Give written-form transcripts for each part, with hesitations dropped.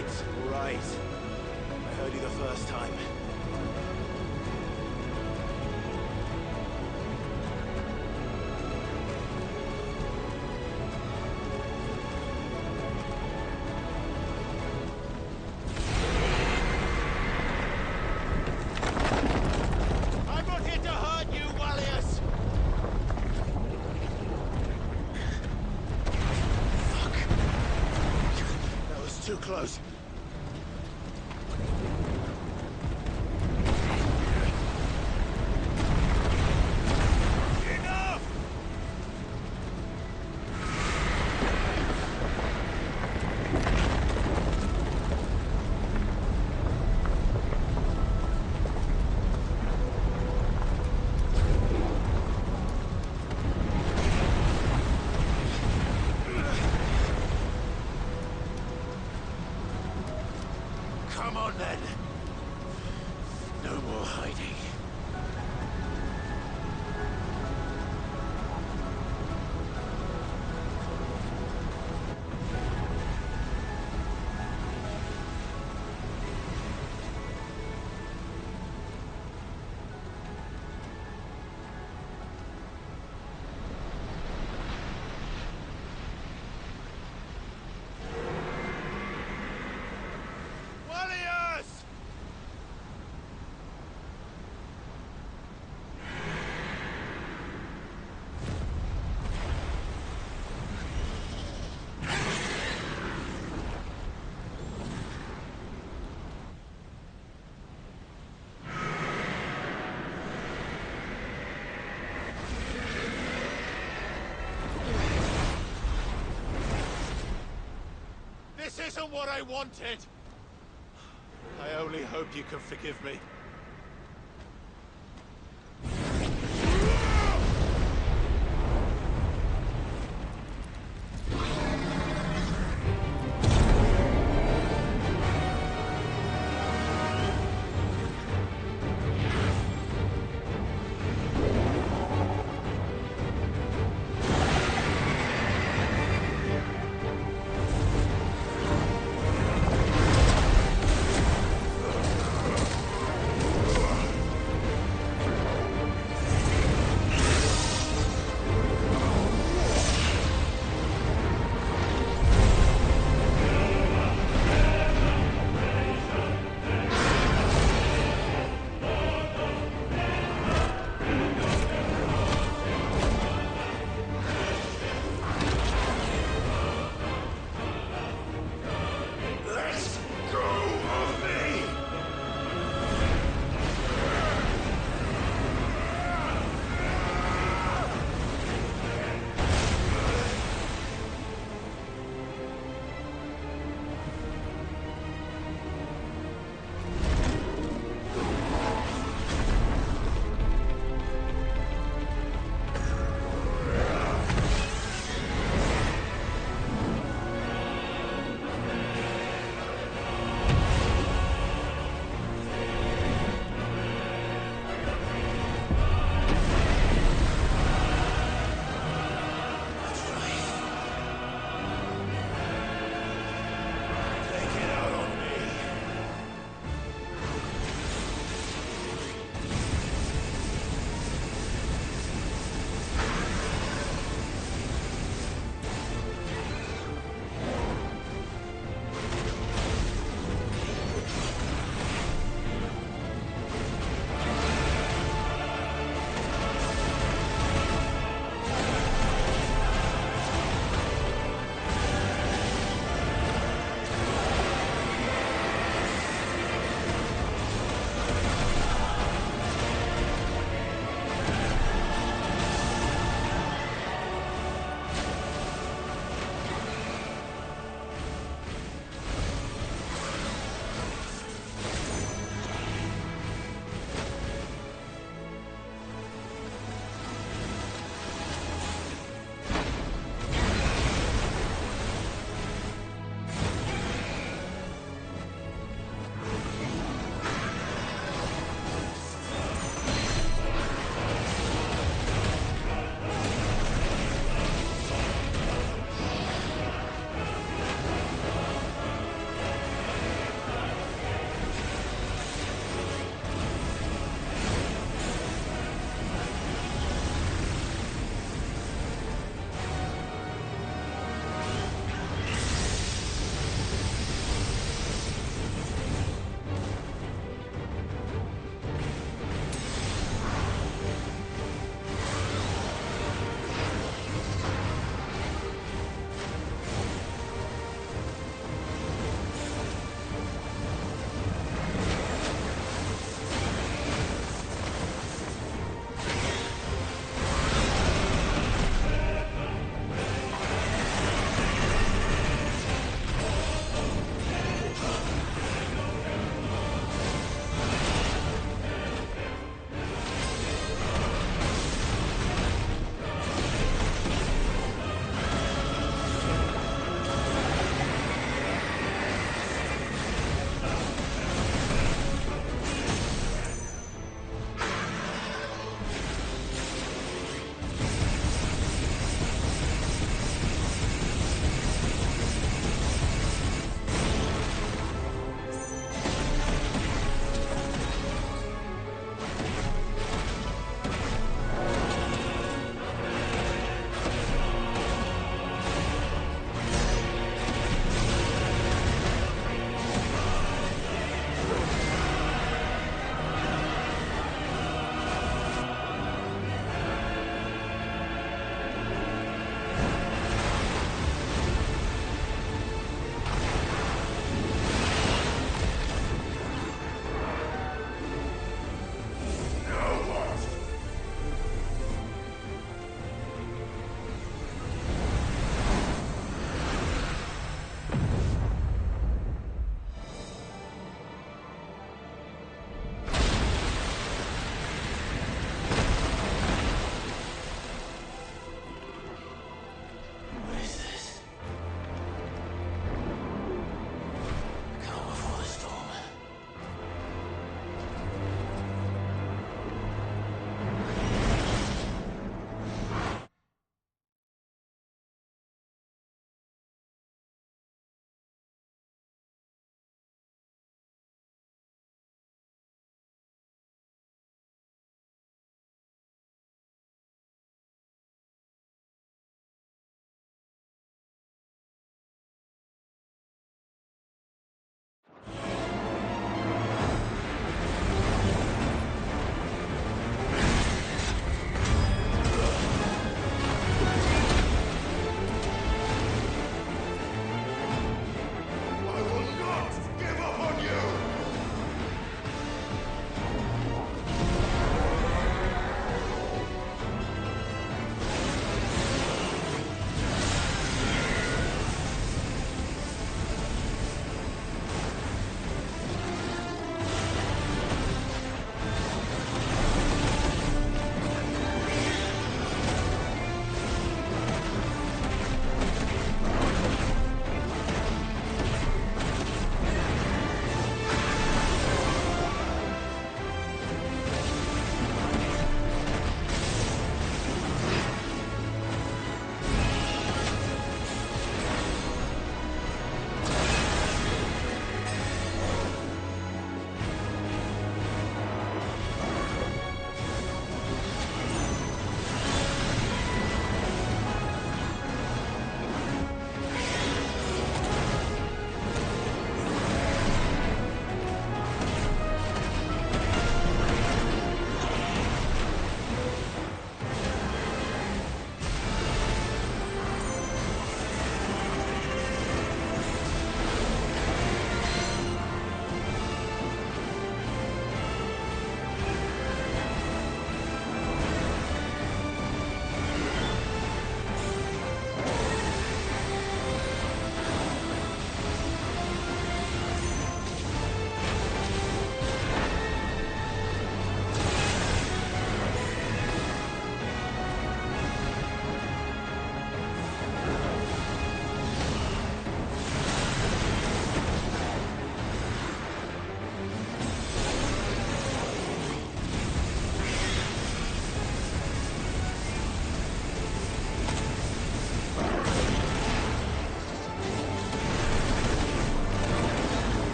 Right. I heard you the first time. I'm not here to hurt you, Wallius! Fuck. That was too close. Come on then. No more hiding. Wallius! This isn't what I wanted! I only hope you can forgive me.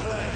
play.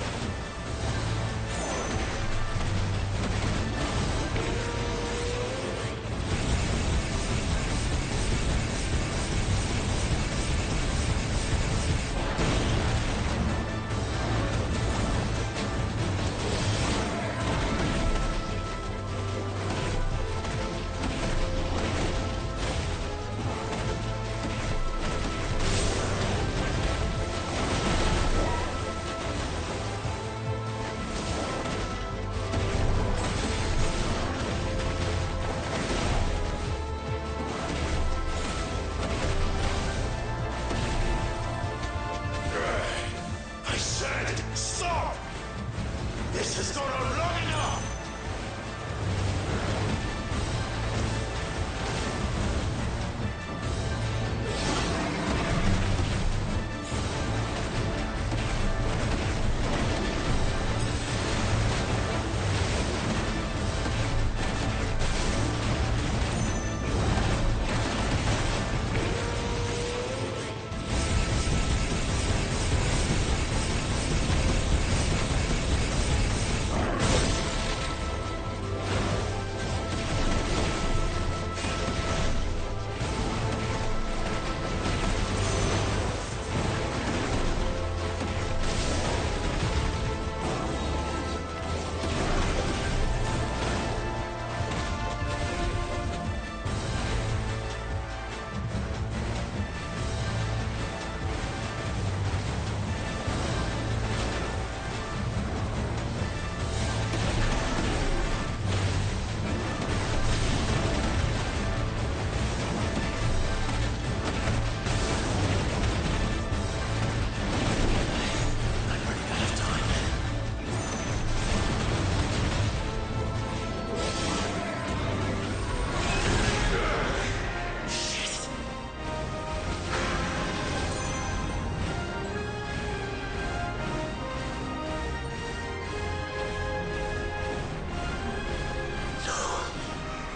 Stop! This has gone on long enough!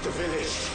The village.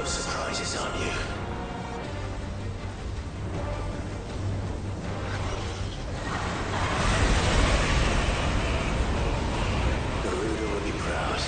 of surprises, aren't you? Garuda will be proud.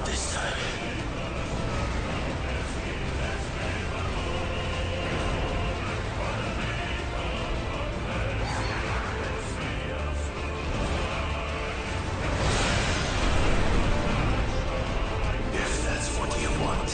Not this time. If that's what you want.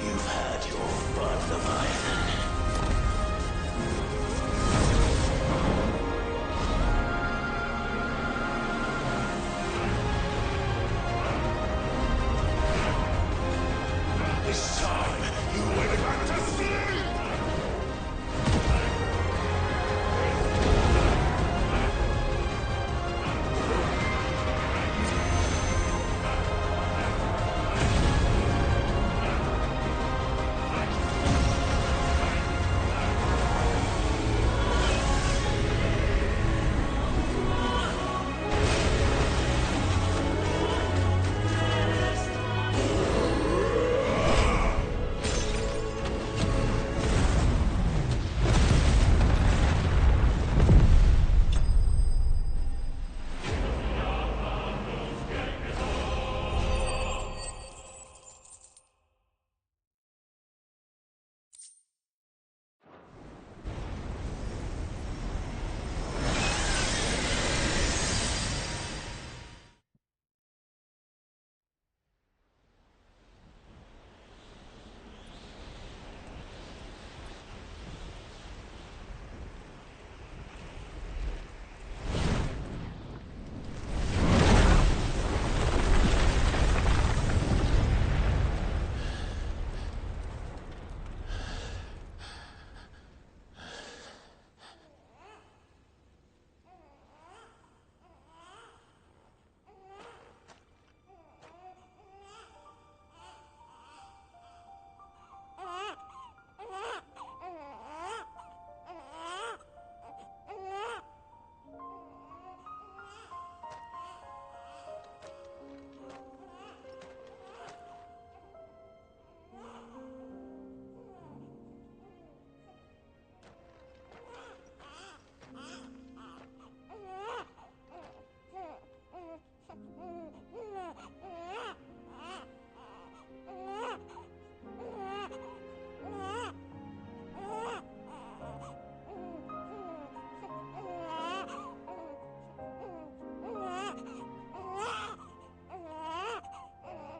You've had your fun, Leviathan. It's time you went back to sleep!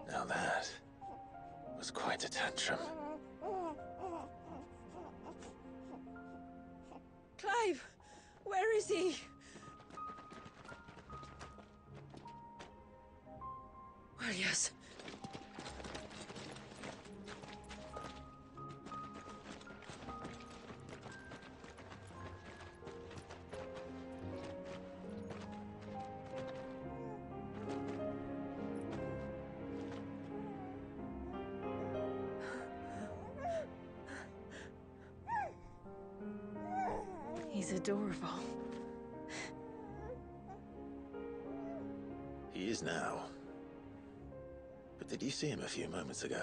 Now that was quite a tantrum. Clive! Where is he? Well, yes. He's adorable. He is now. But did you see him a few moments ago?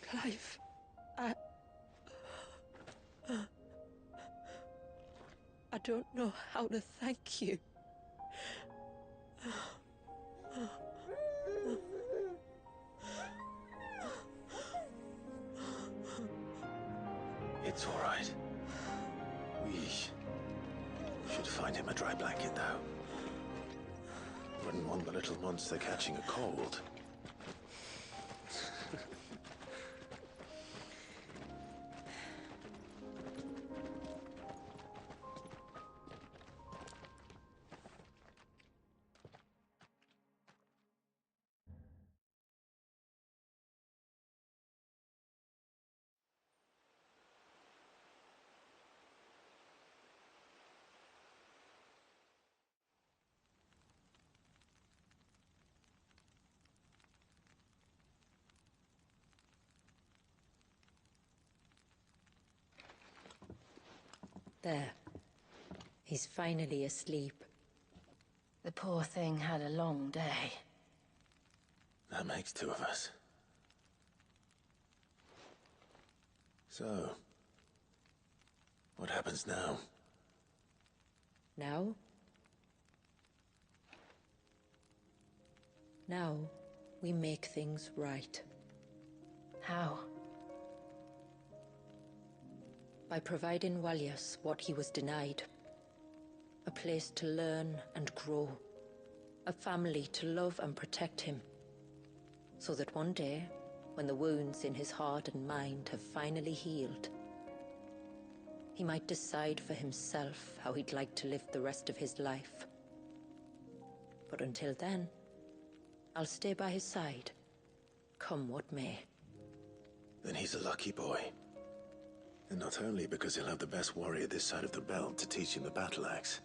Clive, I don't know how to thank you. It's all right. We should find him a dry blanket, though. Wouldn't want the little monster catching a cold. There. He's finally asleep. The poor thing had a long day. That makes two of us. So, what happens now? Now? Now, we make things right. How? By providing Walyas what he was denied. A place to learn and grow. A family to love and protect him. So that one day, when the wounds in his heart and mind have finally healed, he might decide for himself how he'd like to live the rest of his life. But until then, I'll stay by his side, come what may. Then he's a lucky boy. And not only because he'll have the best warrior this side of the belt to teach him the battle axe.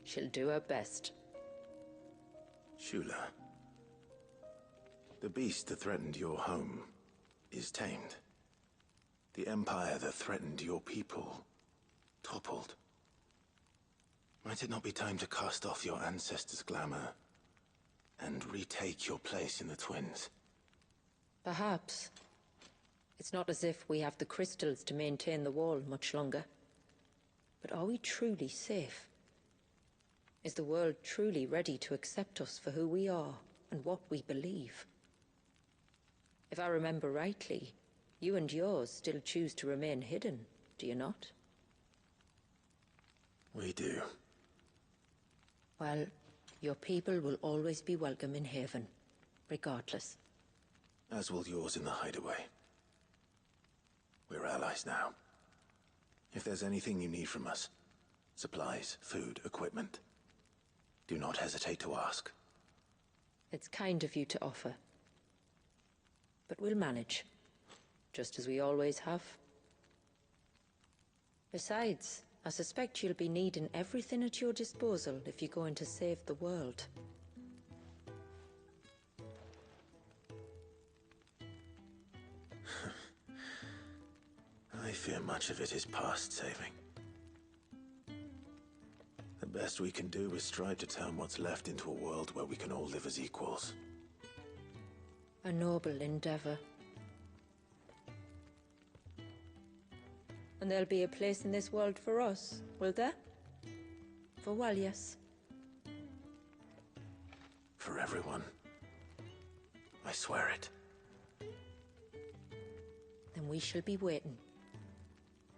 She'll do her best. Shula. The beast that threatened your home is tamed. The empire that threatened your people toppled. Might it not be time to cast off your ancestors' glamour and retake your place in the Twins? Perhaps. It's not as if we have the crystals to maintain the wall much longer. But are we truly safe? Is the world truly ready to accept us for who we are and what we believe? If I remember rightly, you and yours still choose to remain hidden, do you not? We do. Well, your people will always be welcome in Haven, regardless. As will yours in the hideaway. We're allies now. If there's anything you need from us, supplies, food, equipment, do not hesitate to ask. It's kind of you to offer. But we'll manage, just as we always have. Besides, I suspect you'll be needing everything at your disposal if you're going to save the world. I fear much of it is past saving. The best we can do is strive to turn what's left into a world where we can all live as equals. A noble endeavor. And there'll be a place in this world for us, will there? For Walyas? For everyone. I swear it. Then we shall be waiting.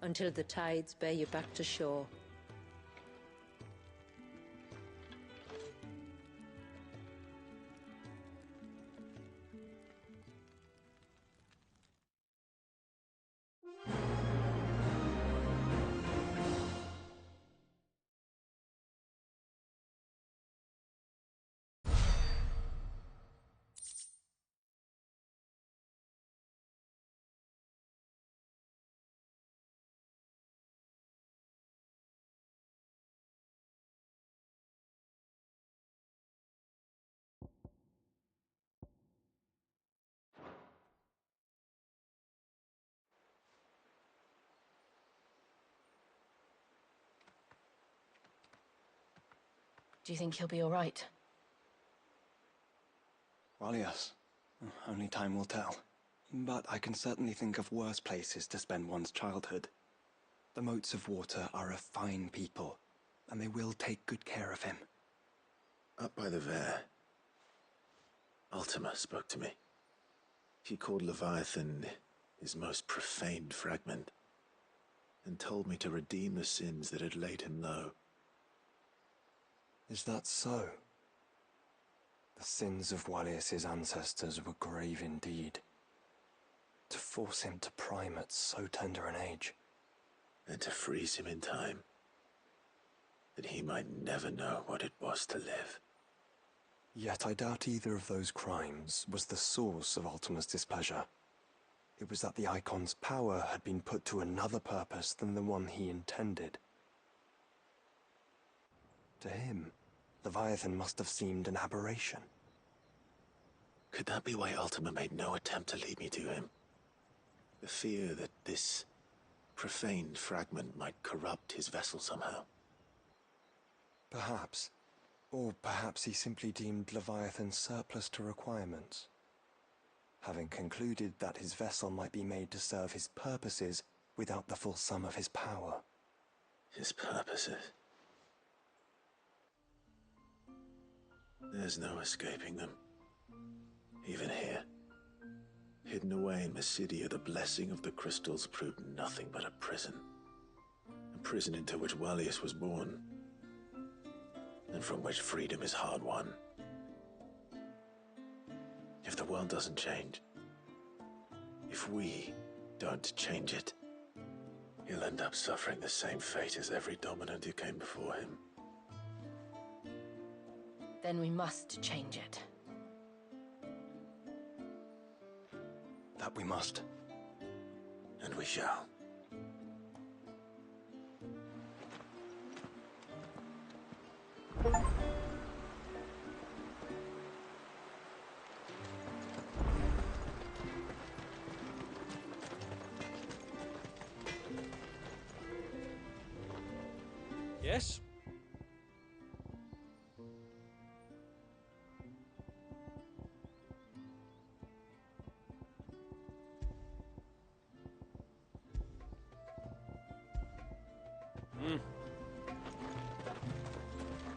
Until the tides bear you back to shore. Do you think he'll be all right? Well, yes. Only time will tell. But I can certainly think of worse places to spend one's childhood. The Moats of Water are a fine people, and they will take good care of him. Up by the Vare, Ultima spoke to me. She called Leviathan his most profaned fragment, and told me to redeem the sins that had laid him low. Is that so? The sins of Walyas's ancestors were grave indeed. To force him to prime at so tender an age. And to freeze him in time, that he might never know what it was to live. Yet I doubt either of those crimes was the source of Ultima's displeasure. It was that the Icon's power had been put to another purpose than the one he intended. To him, Leviathan must have seemed an aberration. Could that be why Ultima made no attempt to lead me to him? The fear that this profaned fragment might corrupt his vessel somehow. Perhaps. Or perhaps he simply deemed Leviathan surplus to requirements. Having concluded that his vessel might be made to serve his purposes without the full sum of his power. His purposes. There's no escaping them. Even here. Hidden away in Mysidia, the blessing of the crystals proved nothing but a prison. A prison into which Wallius was born, and from which freedom is hard won. If the world doesn't change, if we don't change it, he'll end up suffering the same fate as every dominant who came before him. Then we must change it. That we must. And we shall. Yes?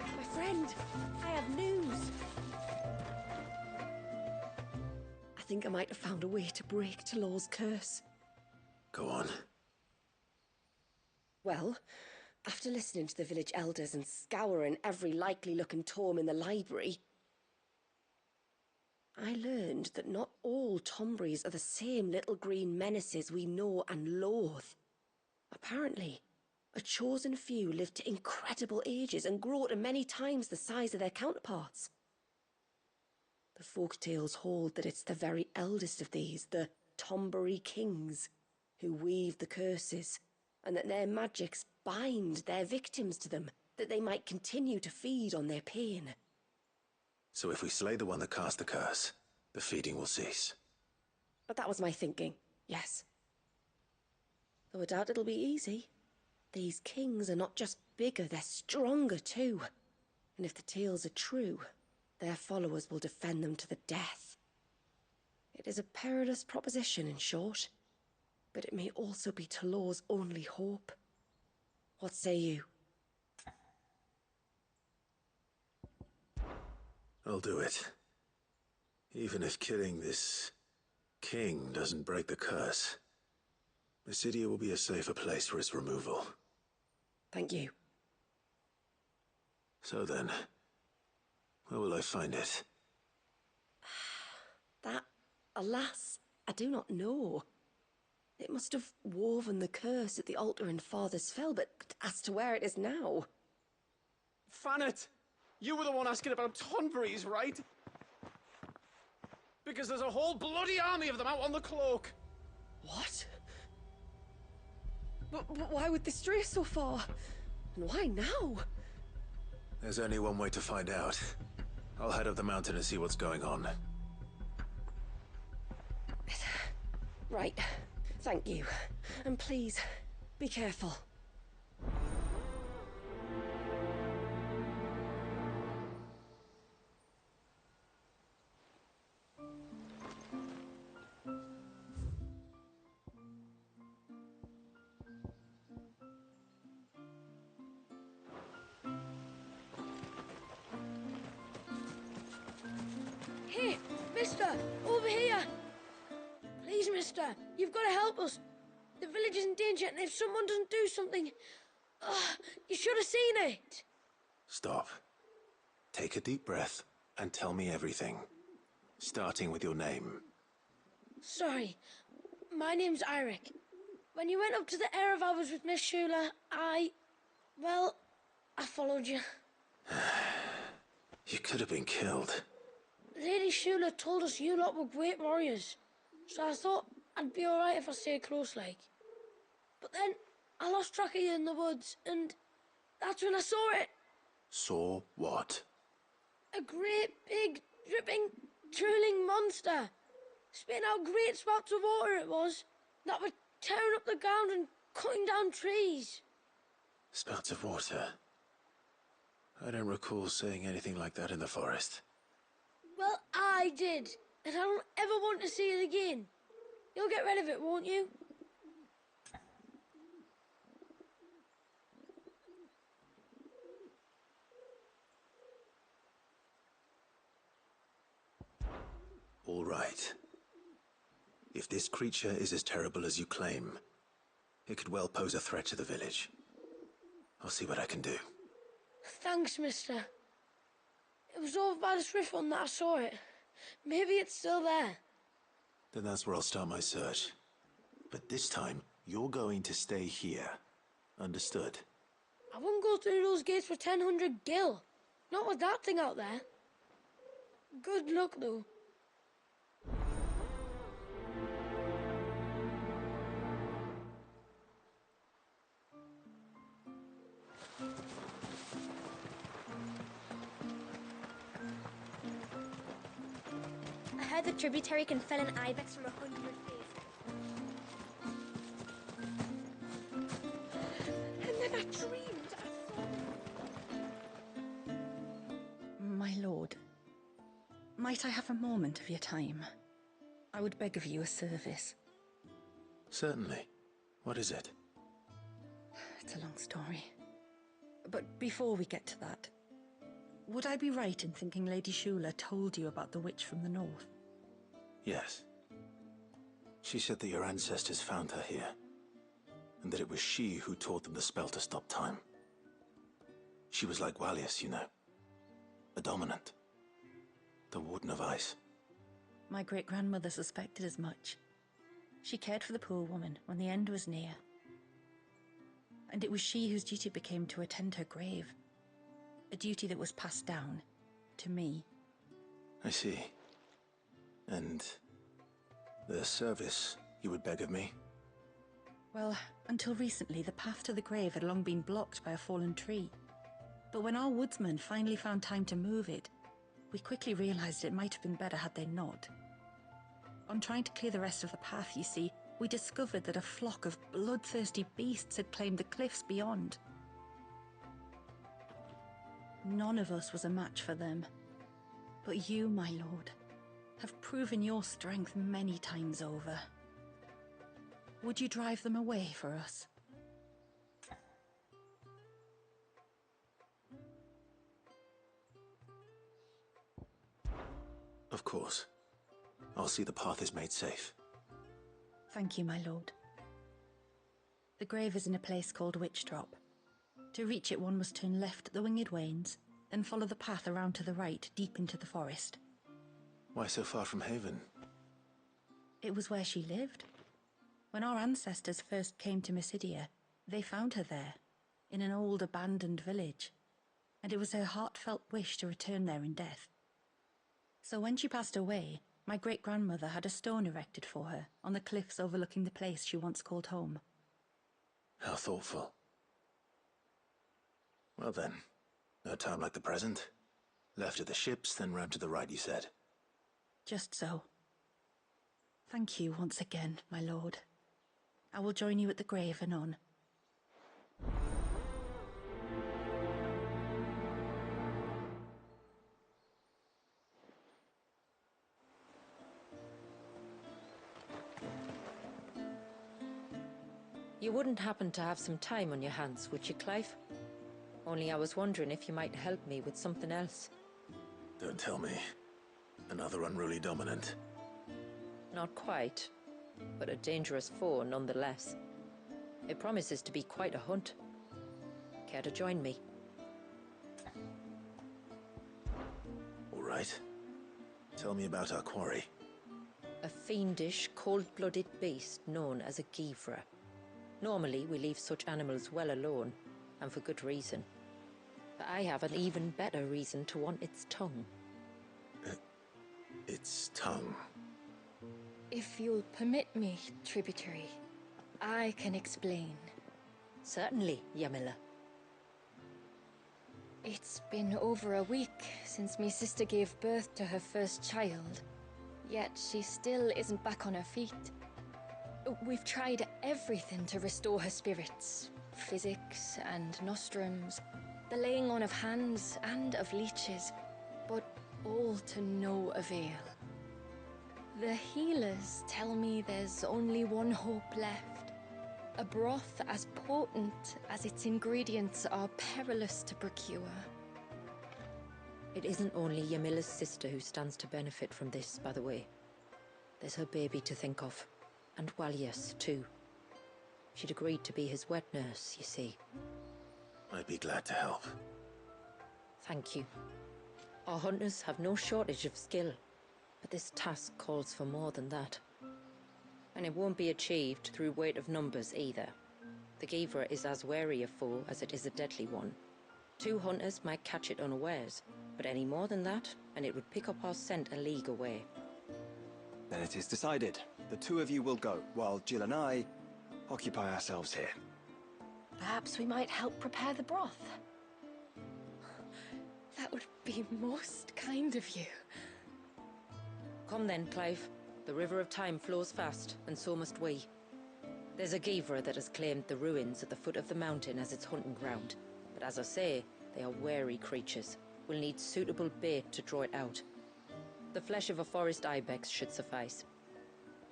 My friend, I have news. I think I might have found a way to break Talor's curse. Go on. Well, after listening to the village elders and scouring every likely-looking tome in the library, I learned that not all Tombries are the same little green menaces we know and loathe. Apparently, a chosen few live to incredible ages and grow to many times the size of their counterparts. The folktales hold that it's the very eldest of these, the Tombury kings, who weave the curses, and that their magics bind their victims to them, that they might continue to feed on their pain. So if we slay the one that cast the curse, the feeding will cease. But that was my thinking, yes. Though I doubt it'll be easy. These kings are not just bigger, they're stronger too. And if the tales are true, their followers will defend them to the death. It is a perilous proposition, in short, but it may also be Talor's only hope. What say you? I'll do it. Even if killing this king doesn't break the curse, Mysidia will be a safer place for its removal. Thank you. So then, where will I find it? That, alas, I do not know. It must have woven the curse at the altar in Father's Fell, but as to where it is now... Fanat! You were the one asking about Tonburies, right? Because there's a whole bloody army of them out on the cloak! What? But why would they stray so far? And why now? There's only one way to find out. I'll head up the mountain and see what's going on. Right. Thank you. And please, be careful. Hey, mister! Over here! Please, mister, you've got to help us. The village is in danger, and if someone doesn't do something... you should have seen it! Stop. Take a deep breath and tell me everything. Starting with your name. Sorry, my name's Eirik. When you went up to the Erevalvers with Miss Shula, well, I followed you. You could have been killed. Lady Shula told us you lot were great warriors, so I thought I'd be alright if I stayed close like. But then I lost track of you in the woods, and that's when I saw it. Saw what? A great, big, dripping, drooling monster. Spitting out great spouts of water it was, that were tearing up the ground and cutting down trees. Spouts of water. I don't recall saying anything like that in the forest. Well, I did, and I don't ever want to see it again. You'll get rid of it, won't you? All right. If this creature is as terrible as you claim, it could well pose a threat to the village. I'll see what I can do. Thanks, mister. It was over by the Swift one that I saw it. Maybe it's still there. Then that's where I'll start my search. But this time, you're going to stay here. Understood? I wouldn't go through those gates for 1,000 gil. Not with that thing out there. Good luck, though. I heard the tributary can fell an ibex from 100 feet. And then I dreamed I saw... My lord, might I have a moment of your time? I would beg of you a service. Certainly. What is it? It's a long story. But before we get to that, would I be right in thinking Lady Shula told you about the witch from the north? Yes. She said that your ancestors found her here, and that it was she who taught them the spell to stop time. She was like Wallius, you know. A dominant. The Warden of Ice. My great-grandmother suspected as much. She cared for the poor woman when the end was near. And it was she whose duty it became to attend her grave. A duty that was passed down to me. I see. And the service you would beg of me? Well, until recently, the path to the grave had long been blocked by a fallen tree. But when our woodsmen finally found time to move it, we quickly realized it might have been better had they not. On trying to clear the rest of the path, you see, we discovered that a flock of bloodthirsty beasts had claimed the cliffs beyond. None of us was a match for them. But you, my lord, have proven your strength many times over. Would you drive them away for us? Of course. I'll see the path is made safe. Thank you, my lord. The grave is in a place called Witch Drop. To reach it, one must turn left at the Winged Wains, then follow the path around to the right, deep into the forest. Why so far from Haven? It was where she lived. When our ancestors first came to Mysidia, they found her there, in an old abandoned village, and it was her heartfelt wish to return there in death. So when she passed away, my great-grandmother had a stone erected for her on the cliffs overlooking the place she once called home. How thoughtful. Well then, no time like the present. Left at the ships, then round to the right, you said. Just so. Thank you once again, my lord. I will join you at the grave anon. You wouldn't happen to have some time on your hands, would you, Clive? Only I was wondering if you might help me with something else. Don't tell me. Another unruly dominant. Not quite, but a dangerous foe nonetheless. It promises to be quite a hunt. Care to join me? All right. Tell me about our quarry. A fiendish, cold-blooded beast known as a Givra. Normally, we leave such animals well alone, and for good reason. But I have an even better reason to want its tongue. Its tongue. If you'll permit me, tributary, I can explain. Certainly, Yamila. It's been over a week since me sister gave birth to her first child, yet she still isn't back on her feet. We've tried everything to restore her spirits. Physics and nostrums, the laying on of hands and of leeches, but all to no avail. The healers tell me there's only one hope left. A broth as potent as its ingredients are perilous to procure. It isn't only Yamila's sister who stands to benefit from this, by the way. There's her baby to think of. And Walius, too. She'd agreed to be his wet nurse, you see. I'd be glad to help. Thank you. Our hunters have no shortage of skill, but this task calls for more than that. And it won't be achieved through weight of numbers either. The Givra is as wary a foe as it is a deadly one. 2 hunters might catch it unawares, but any more than that, and it would pick up our scent a league away. Then it is decided. The 2 of you will go, while Jill and I occupy ourselves here. Perhaps we might help prepare the broth. That would be most kind of you. Come then, Clive. The river of time flows fast, and so must we. There's a Givra that has claimed the ruins at the foot of the mountain as its hunting ground. But as I say, they are wary creatures. We'll need suitable bait to draw it out. The flesh of a forest ibex should suffice.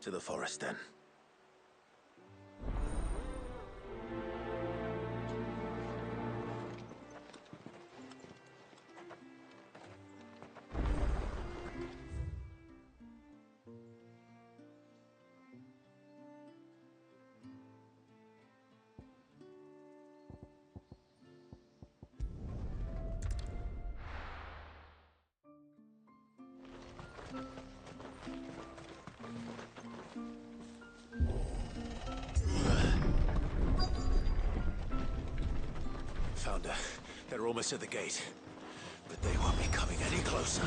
To the forest, then. Found her. They're almost at the gate. But they won't be coming any closer.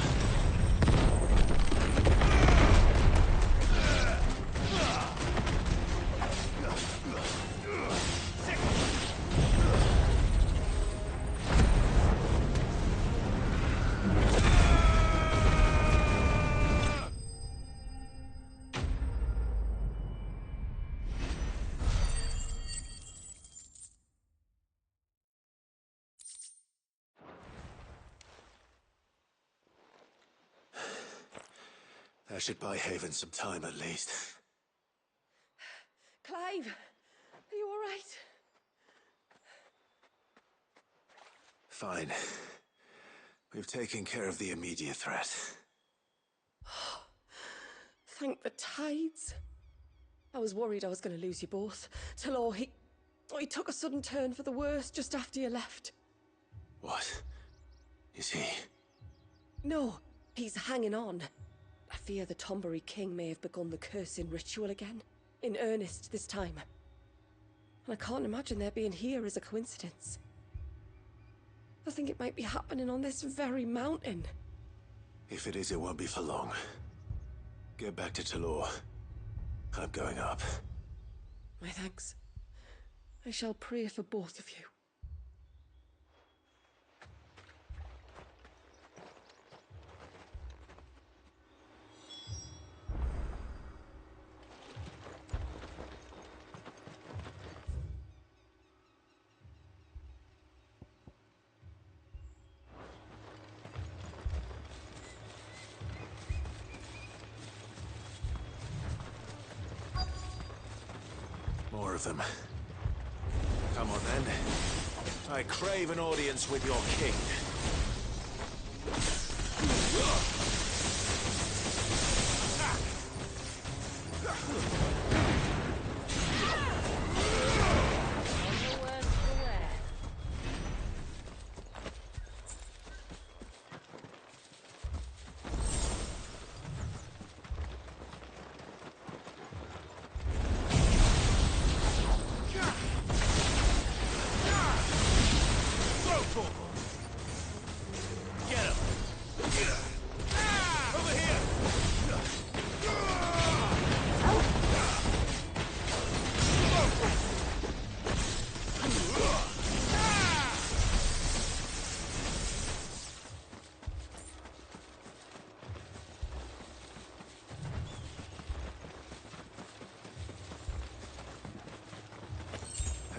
That should buy Haven some time at least. Clive, are you all right? Fine. We've taken care of the immediate threat. Thank the tides. I was worried I was going to lose you both. Talor, he took a sudden turn for the worse just after you left. What? Is he? No, he's hanging on. I fear the Tombury King may have begun the cursing ritual again. In earnest this time. And I can't imagine their being here as a coincidence. I think it might be happening on this very mountain. If it is, it won't be for long. Get back to Talor. I'm going up. My thanks. I shall pray for both of you. More of them. Come on then. I crave an audience with your king.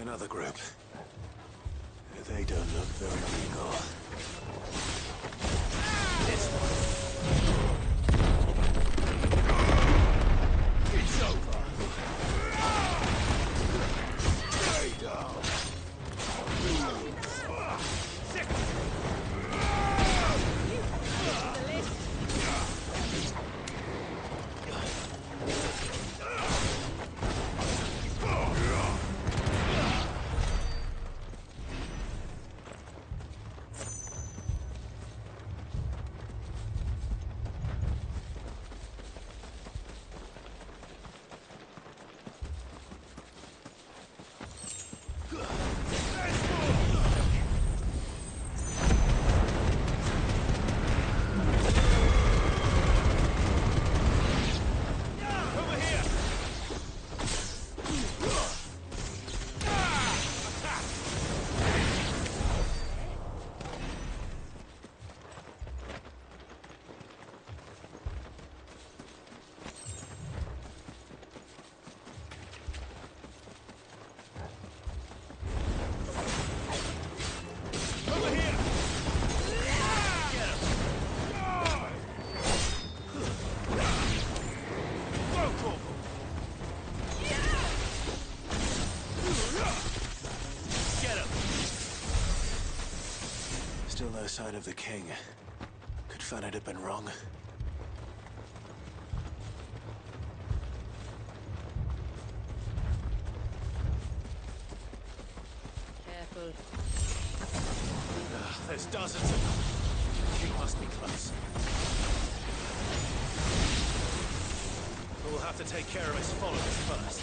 Another group. They don't look very legal. This one. It's over. Stay down. Still no sign of the king. Could Fanat have been wrong? Careful. There's dozens of them. The king must be close. We'll have to take care of his followers first.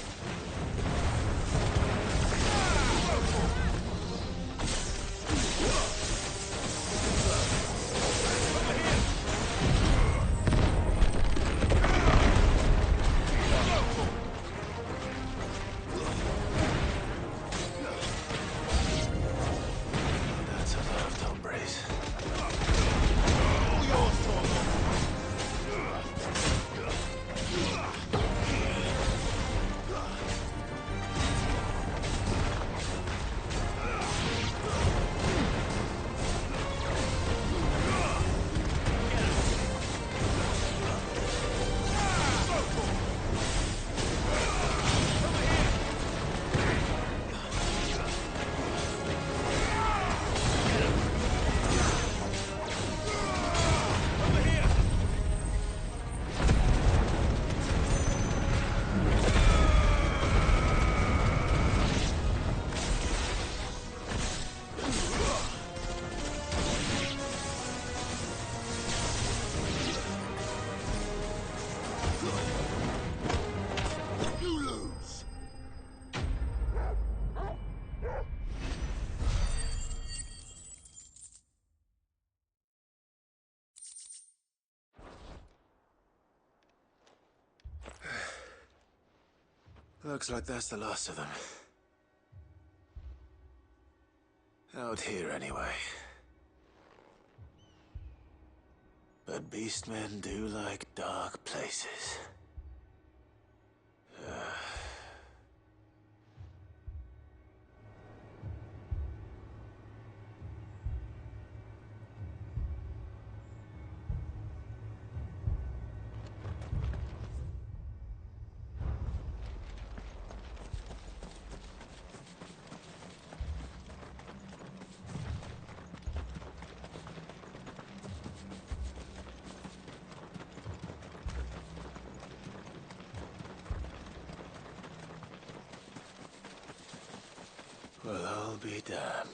That's a lot of Tombres. All yours, Torgal. Looks like that's the last of them. Out here, anyway. But beastmen do like dark places. Well, I'll be damned.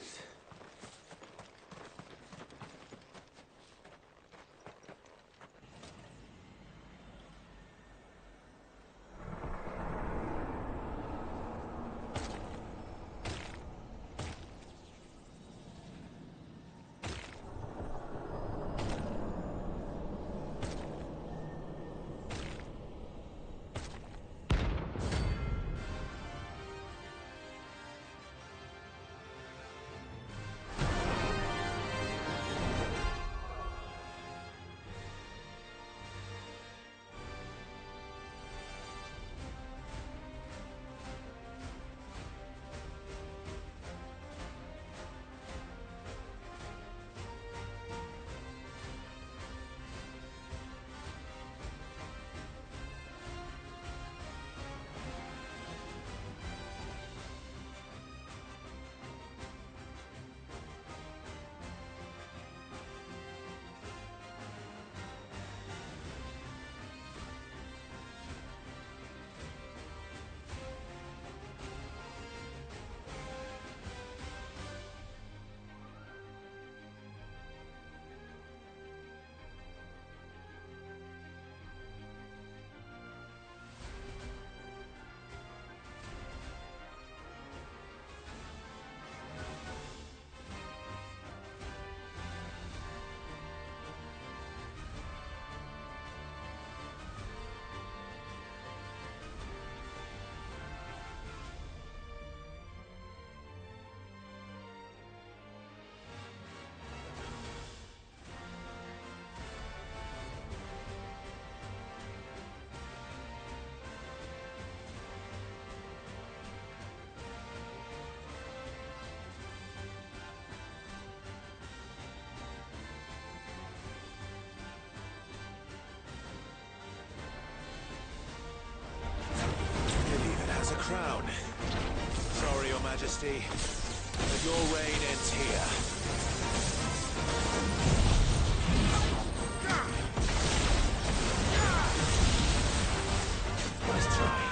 Majesty, but your reign ends here. Nice try.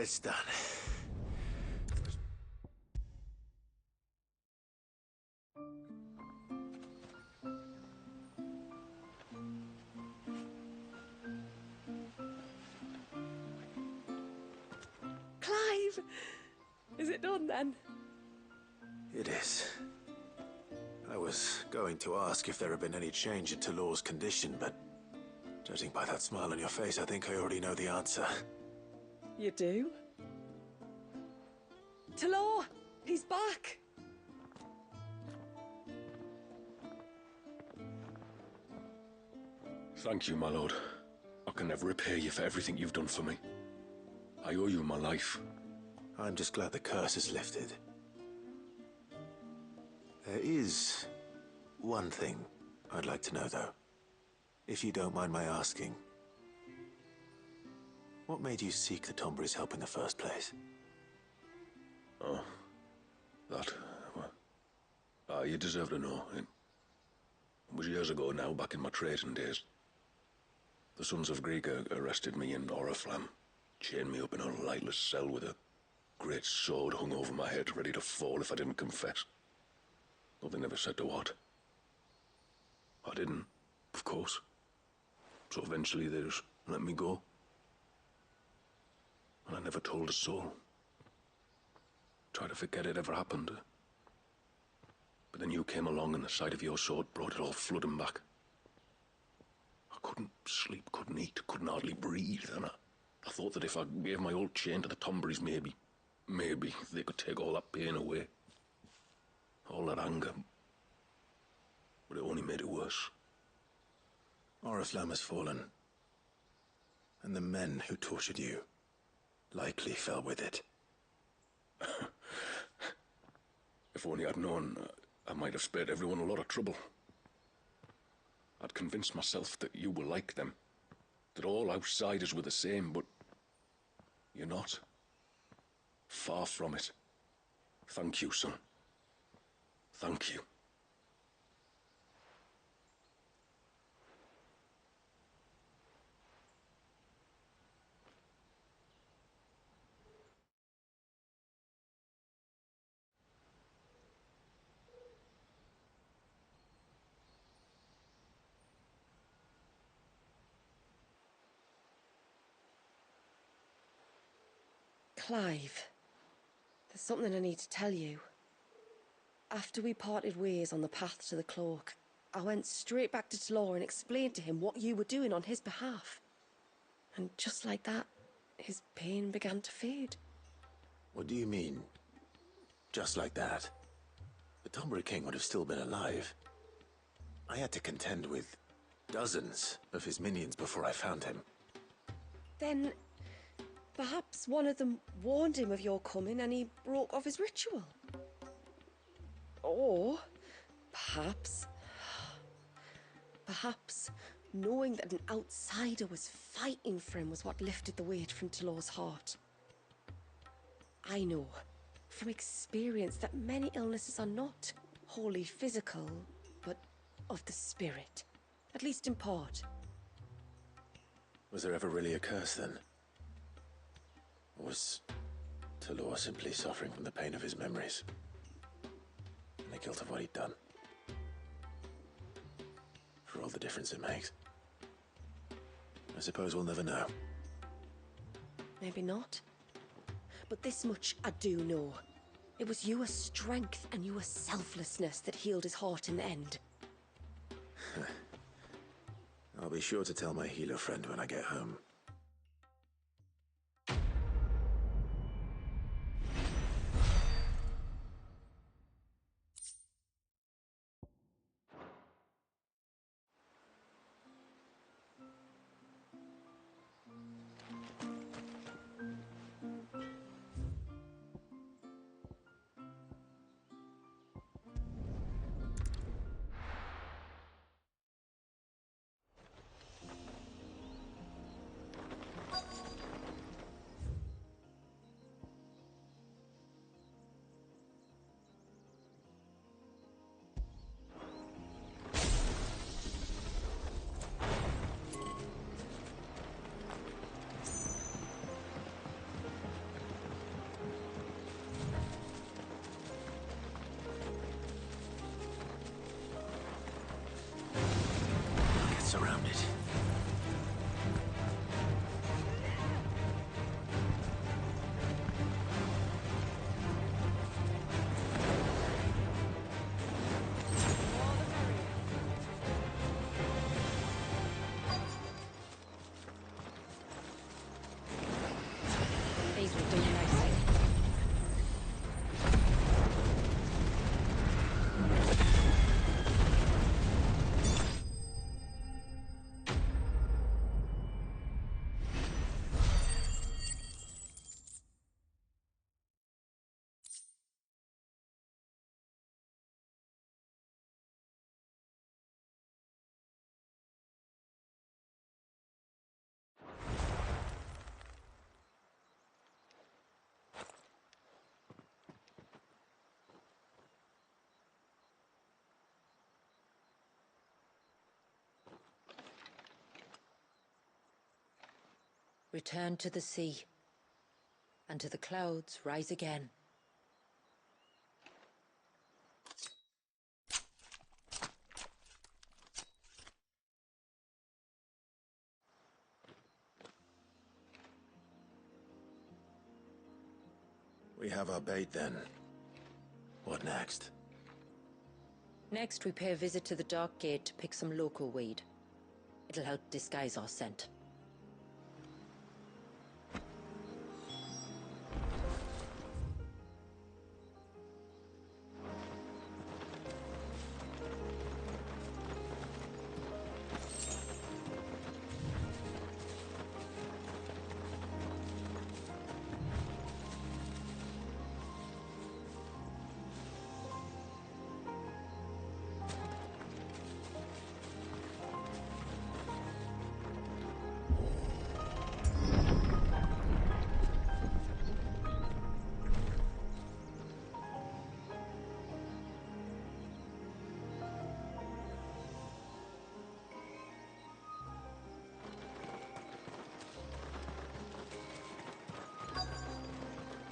It's done. Clive! Is it done then? It is. I was going to ask if there had been any change in Talor's condition, but judging by that smile on your face, I think I already know the answer. You do? Talor! He's back! Thank you, my lord. I can never repay you for everything you've done for me. I owe you my life. I'm just glad the curse is lifted. There is one thing I'd like to know, though. If you don't mind my asking. What made you seek the Tombury's help in the first place? Oh, that... well, you deserve to know. It was years ago now, back in my trading days. The Sons of Greek arrested me in Oriflamme, chained me up in a lightless cell with a great sword hung over my head, ready to fall if I didn't confess. Though they never said to what. I didn't, of course. So eventually they just let me go. And I never told a soul. Tried to forget it ever happened. But then you came along and the sight of your sword brought it all flooding back. I couldn't sleep, couldn't eat, couldn't hardly breathe, and I thought that if I gave my old chain to the Tomburys, maybe they could take all that pain away. All that anger. But it only made it worse. Oriflamme has fallen. And the men who tortured you likely fell with it. If only I'd known, I might have spared everyone a lot of trouble. I'd convinced myself that you were like them. That all outsiders were the same, but you're not. Far from it. Thank you, son. Thank you. Clive, there's something I need to tell you. After we parted ways on the path to the cloak, I went straight back to Talor and explained to him what you were doing on his behalf. And just like that, his pain began to fade. What do you mean? Just like that? The Tombury King would have still been alive. I had to contend with dozens of his minions before I found him. Then, perhaps one of them warned him of your coming and he broke off his ritual. Or, perhaps knowing that an outsider was fighting for him was what lifted the weight from Talor's heart. I know, from experience, that many illnesses are not wholly physical, but of the spirit, at least in part. Was there ever really a curse, then? Or was Talor simply suffering from the pain of his memories? And the guilt of what he'd done? For all the difference it makes. I suppose we'll never know. Maybe not. But this much I do know. It was your strength and your selflessness that healed his heart in the end. I'll be sure to tell my healer friend when I get home. Return to the sea, and to the clouds rise again. We have our bait then. What next? Next, we pay a visit to the Dark Gate to pick some local weed. It'll help disguise our scent.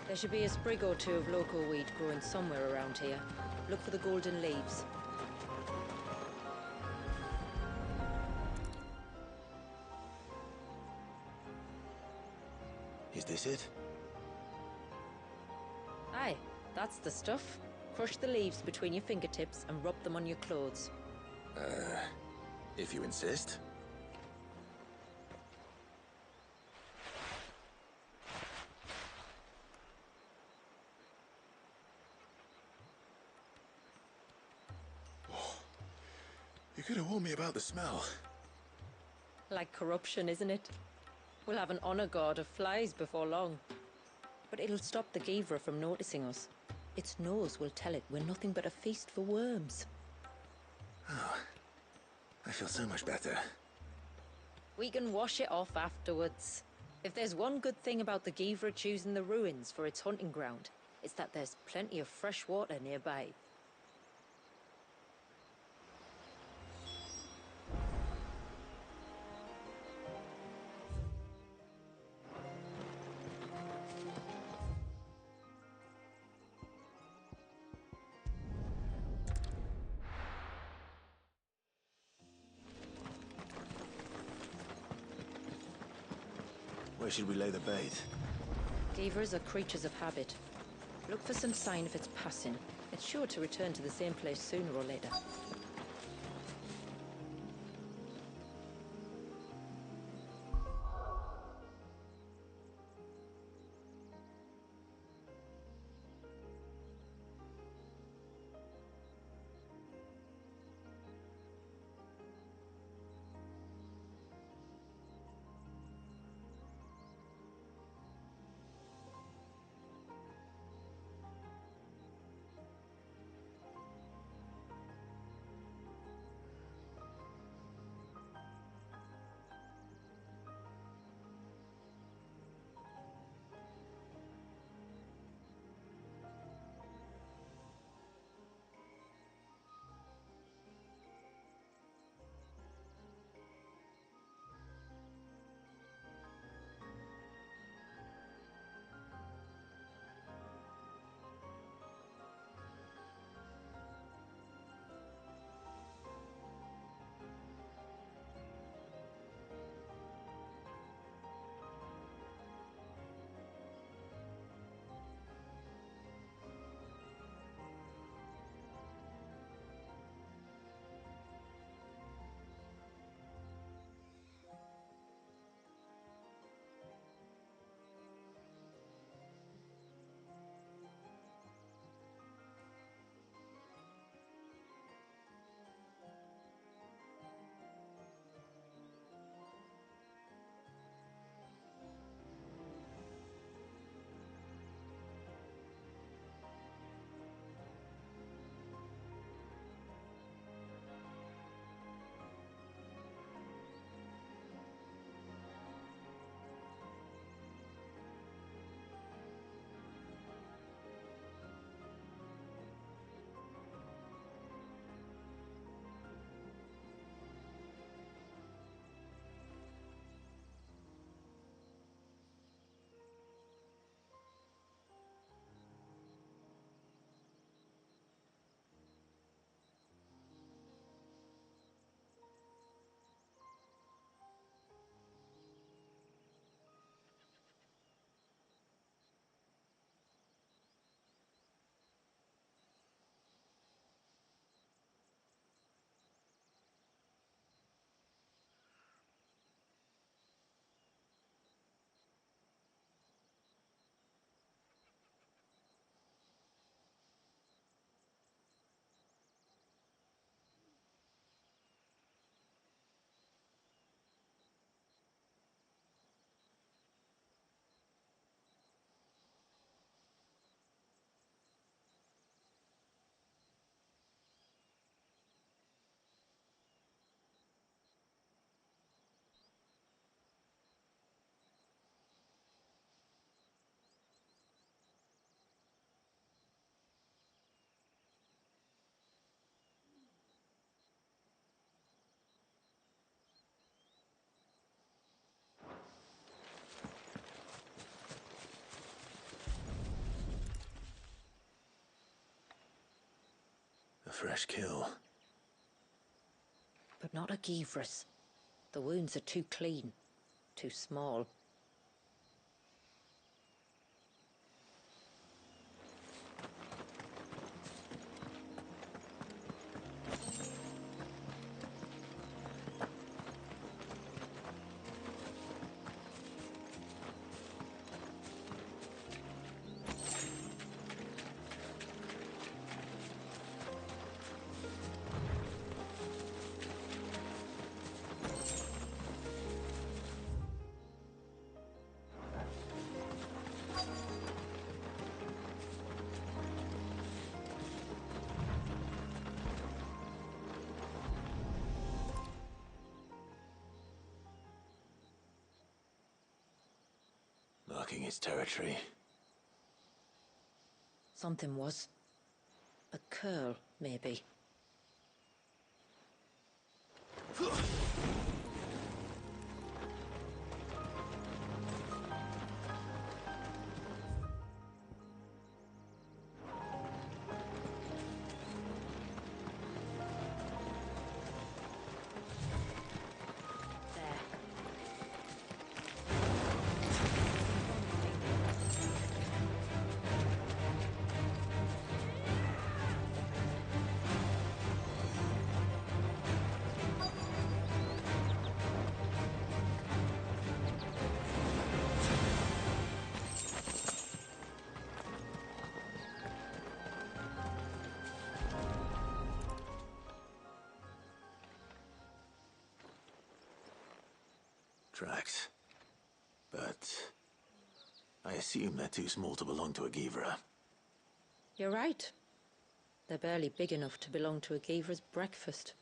There should be a sprig or two of local weed growing somewhere around here. Look for the golden leaves. Is this it? Aye, that's the stuff. Crush the leaves between your fingertips and rub them on your clothes. If you insist. You could have warned me about the smell. Like corruption, isn't it? We'll have an honor guard of flies before long. But it'll stop the Givra from noticing us. Its nose will tell it we're nothing but a feast for worms. Oh, I feel so much better. We can wash it off afterwards. If there's one good thing about the Givra choosing the ruins for its hunting ground, it's that there's plenty of fresh water nearby. Where should we lay the bait? Givras are creatures of habit. Look for some sign of its passing. It's sure to return to the same place sooner or later. fresh kill. But not a Givras. The wounds are too clean, too small. Marking its territory. Something was. A curl, maybe. Tracks. But I assume they're too small to belong to a Givra. You're right. They're barely big enough to belong to a Givra's breakfast.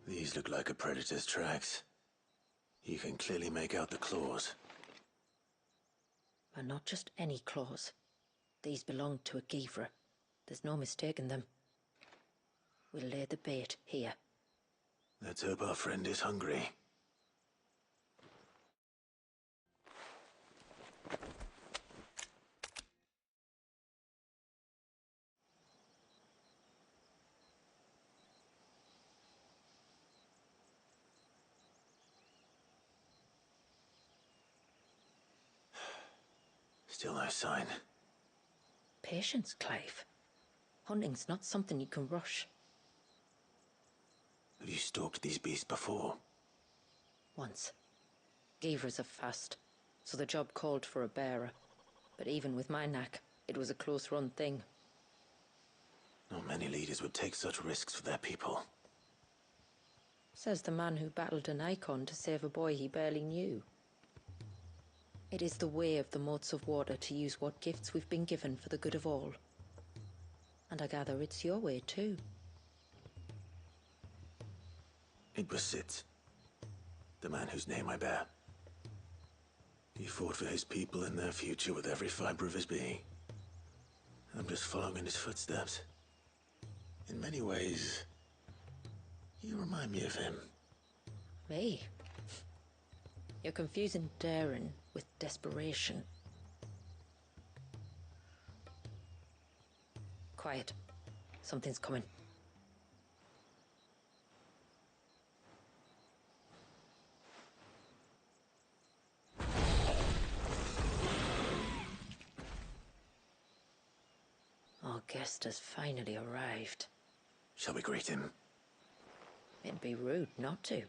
These look like a predator's tracks. You can clearly make out the claws. And not just any claws. These belong to a Givra. There's no mistaking them. We'll lay the bait here. Let's hope our friend is hungry. Still no sign. Patience, Clive. Hunting's not something you can rush. Have you stalked these beasts before? Once. Givras are fast, so the job called for a bearer. But even with my knack, it was a close-run thing. Not many leaders would take such risks for their people. Says the man who battled an icon to save a boy he barely knew. It is the way of the moats of water to use what gifts we've been given for the good of all. And I gather it's your way too. It was Sid, the man whose name I bear. He fought for his people and their future with every fiber of his being. I'm just following in his footsteps. In many ways, you remind me of him. Me? You're confusing daring with desperation. Quiet. Something's coming. Our guest has finally arrived. Shall we greet him? It'd be rude not to.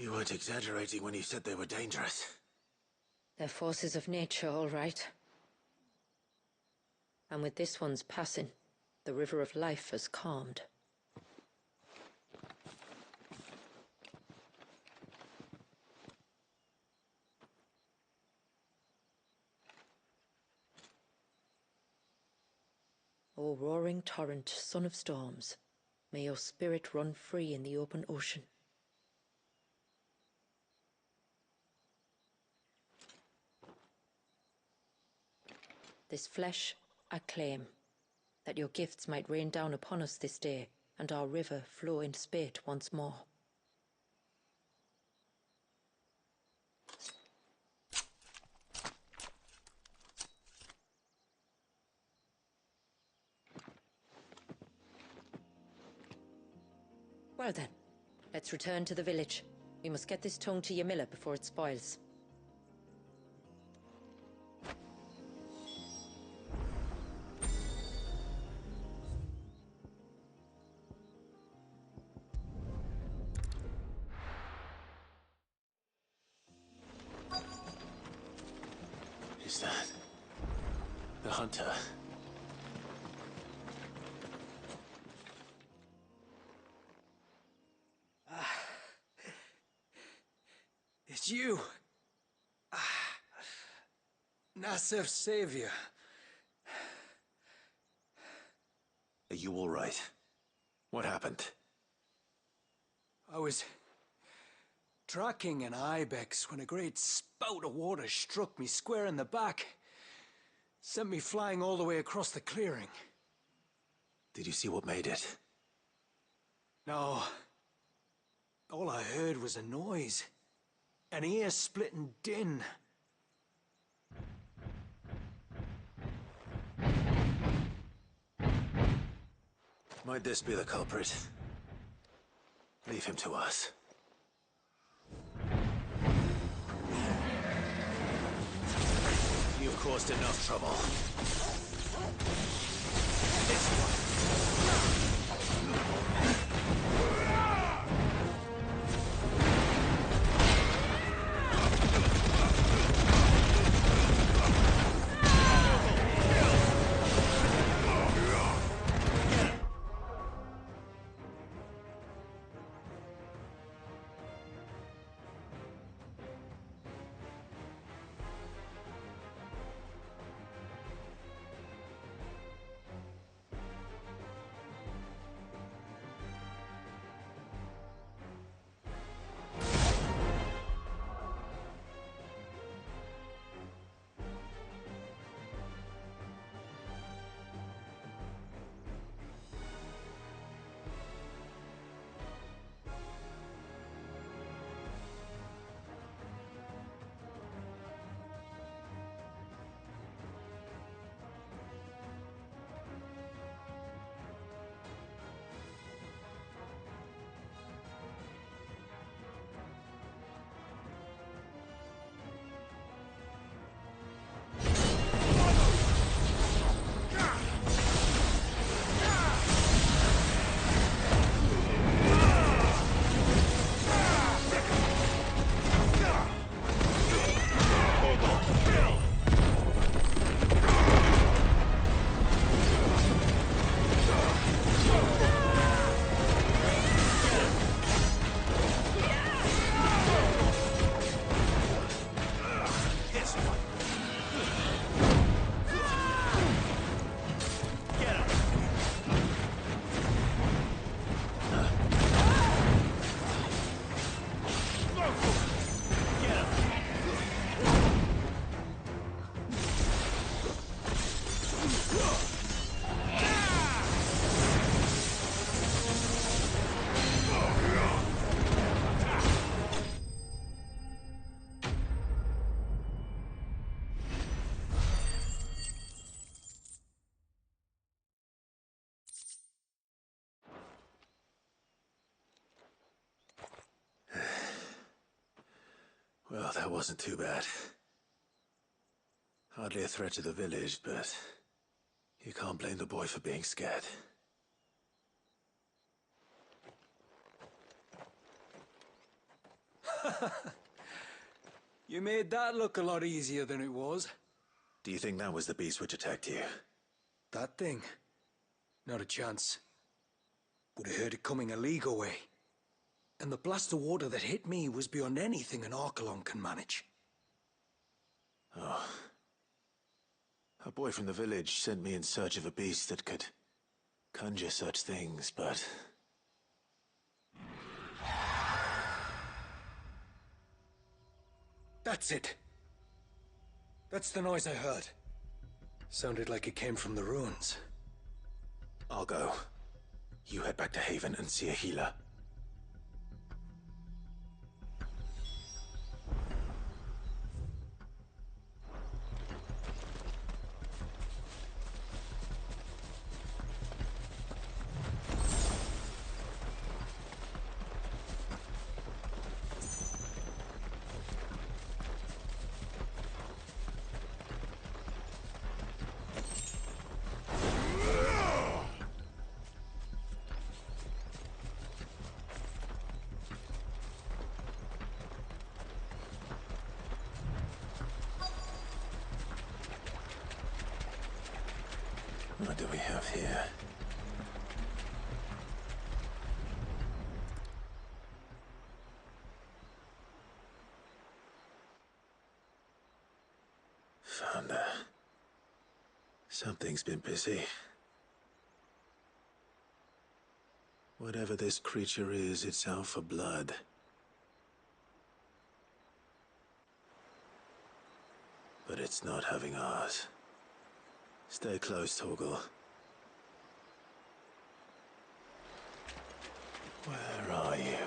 You weren't exaggerating when you said they were dangerous. They're forces of nature, all right. And with this one's passing, the river of life has calmed. O roaring torrent, son of storms, may your spirit run free in the open ocean. This flesh I claim, that your gifts might rain down upon us this day, and our river flow in spate once more. Well then, let's return to the village. We must get this tongue to Yamila before it spoils. Is that the hunter? It's you. Nasef's savior. Are you all right? What happened? I was tracking an ibex when a great spout of water struck me square in the back. Sent me flying all the way across the clearing. Did you see what made it? No. All I heard was a noise. An ear-splitting din. Might this be the culprit? Leave him to us. You've caused enough trouble. This one. Well, that wasn't too bad. Hardly a threat to the village, but you can't blame the boy for being scared. You made that look a lot easier than it was. Do you think that was the beast which attacked you? That thing? Not a chance. Would have heard it coming a league away. And the blast of water that hit me was beyond anything an Archelon can manage. Oh. A boy from the village sent me in search of a beast that could conjure such things, but... That's it. That's the noise I heard. Sounded like it came from the ruins. I'll go. You head back to Haven and see a healer. What do we have here? Found her. Something's been busy. Whatever this creature is, it's out for blood. But it's not having ours. Stay close, Torgal. Where are you?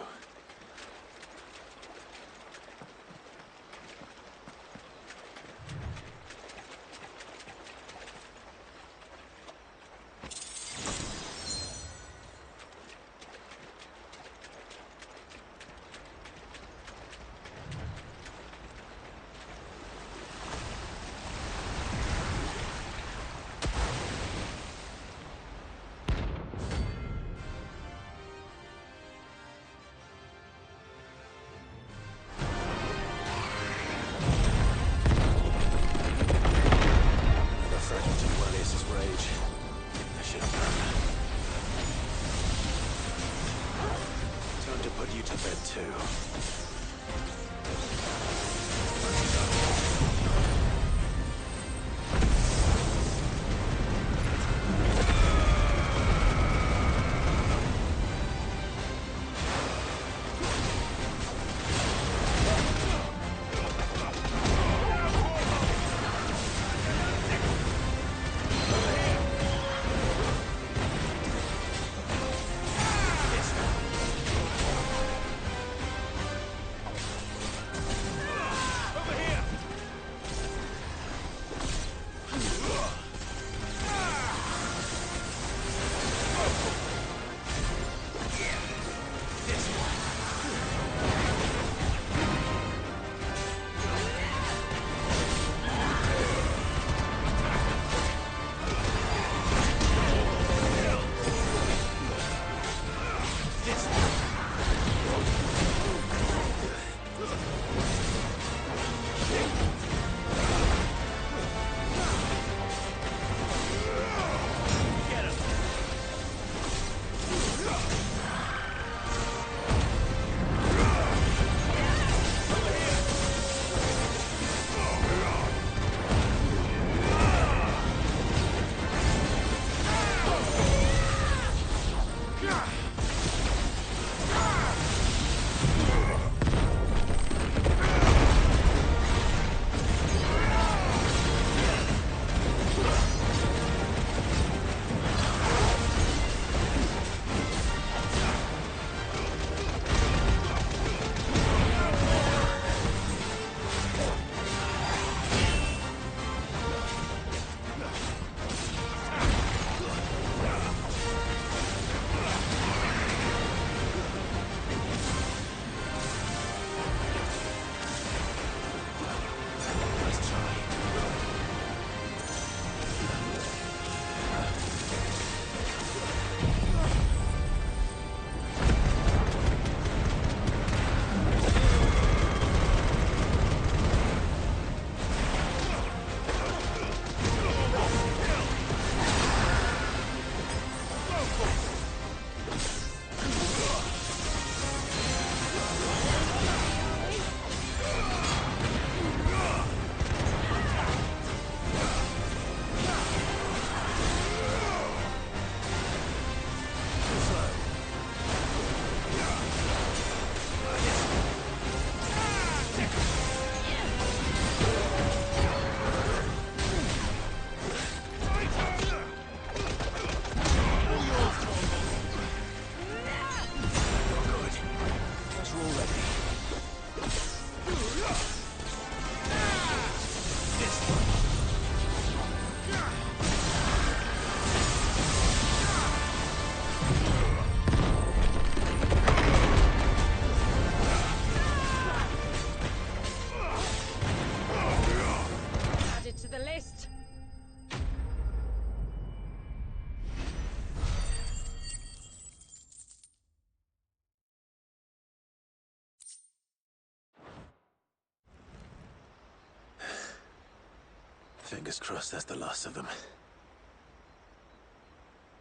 Fingers crossed that's the last of them.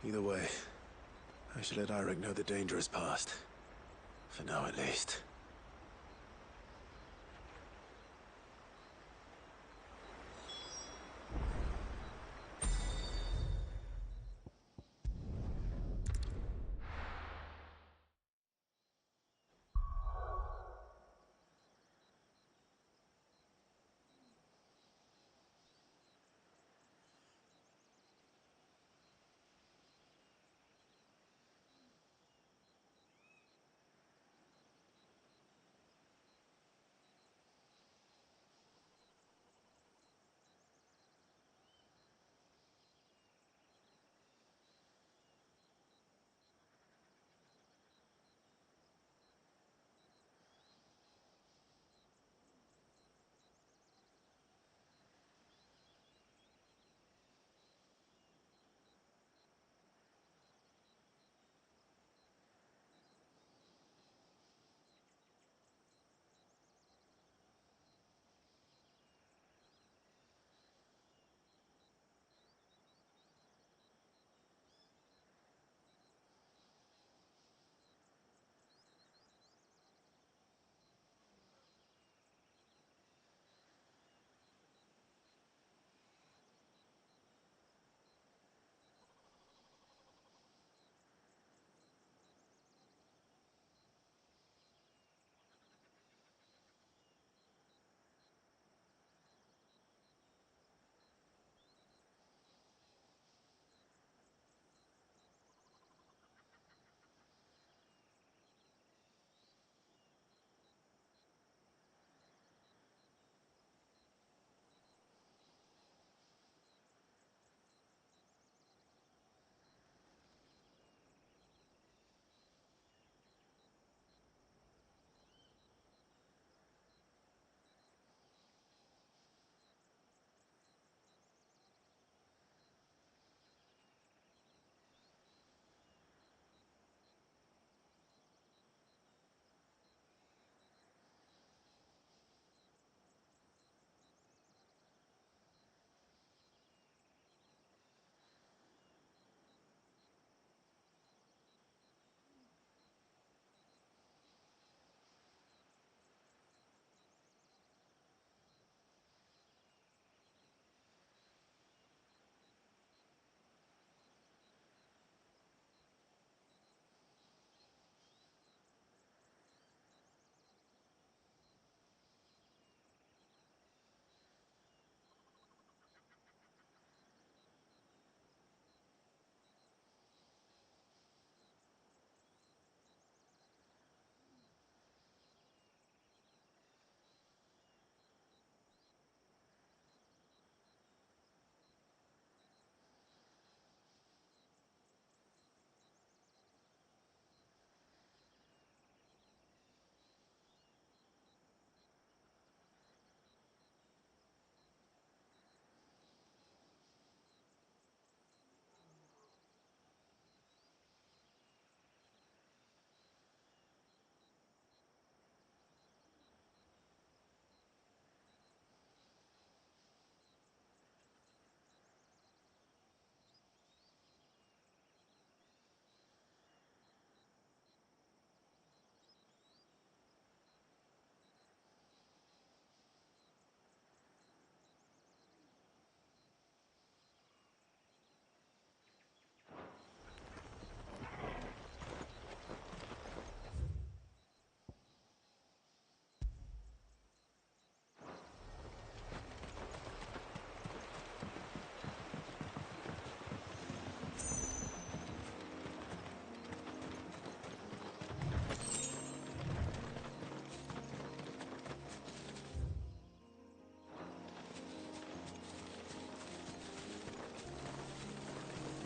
Either way, I should let Eirik know the danger is past. For now, at least.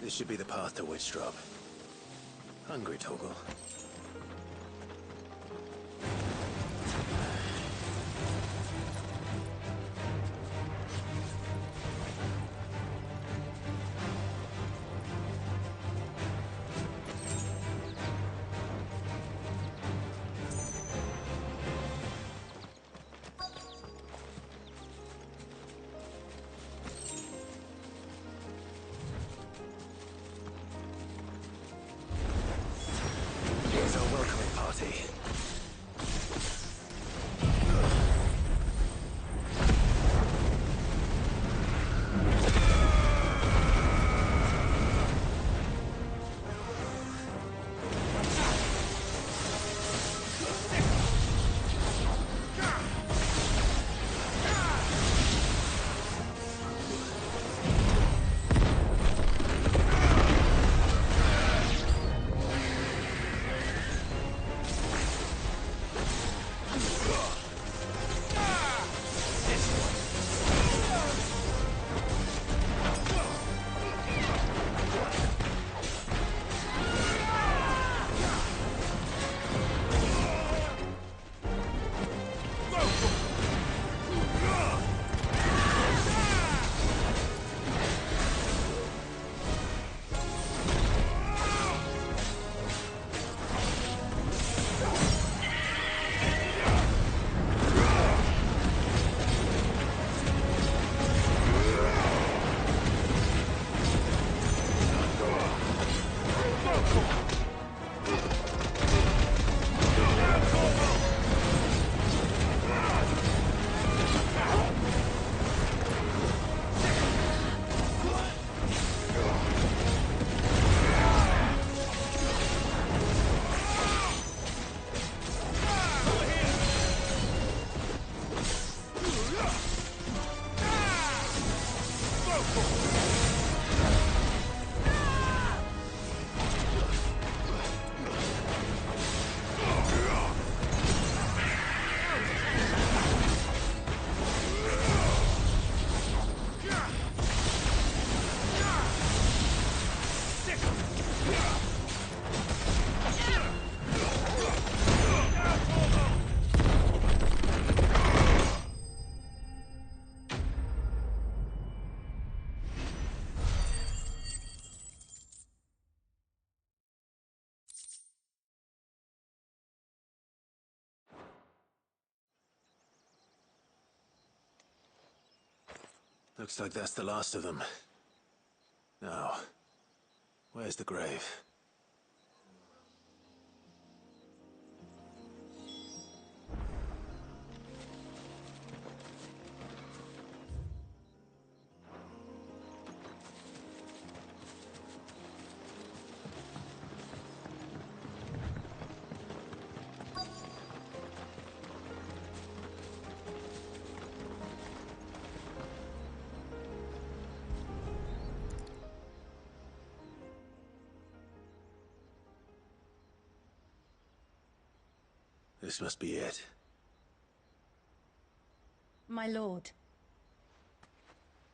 This should be the path to Witchdrop. Hungry, Toggle? Looks like that's the last of them. Now, where's the grave? This must be it. My lord,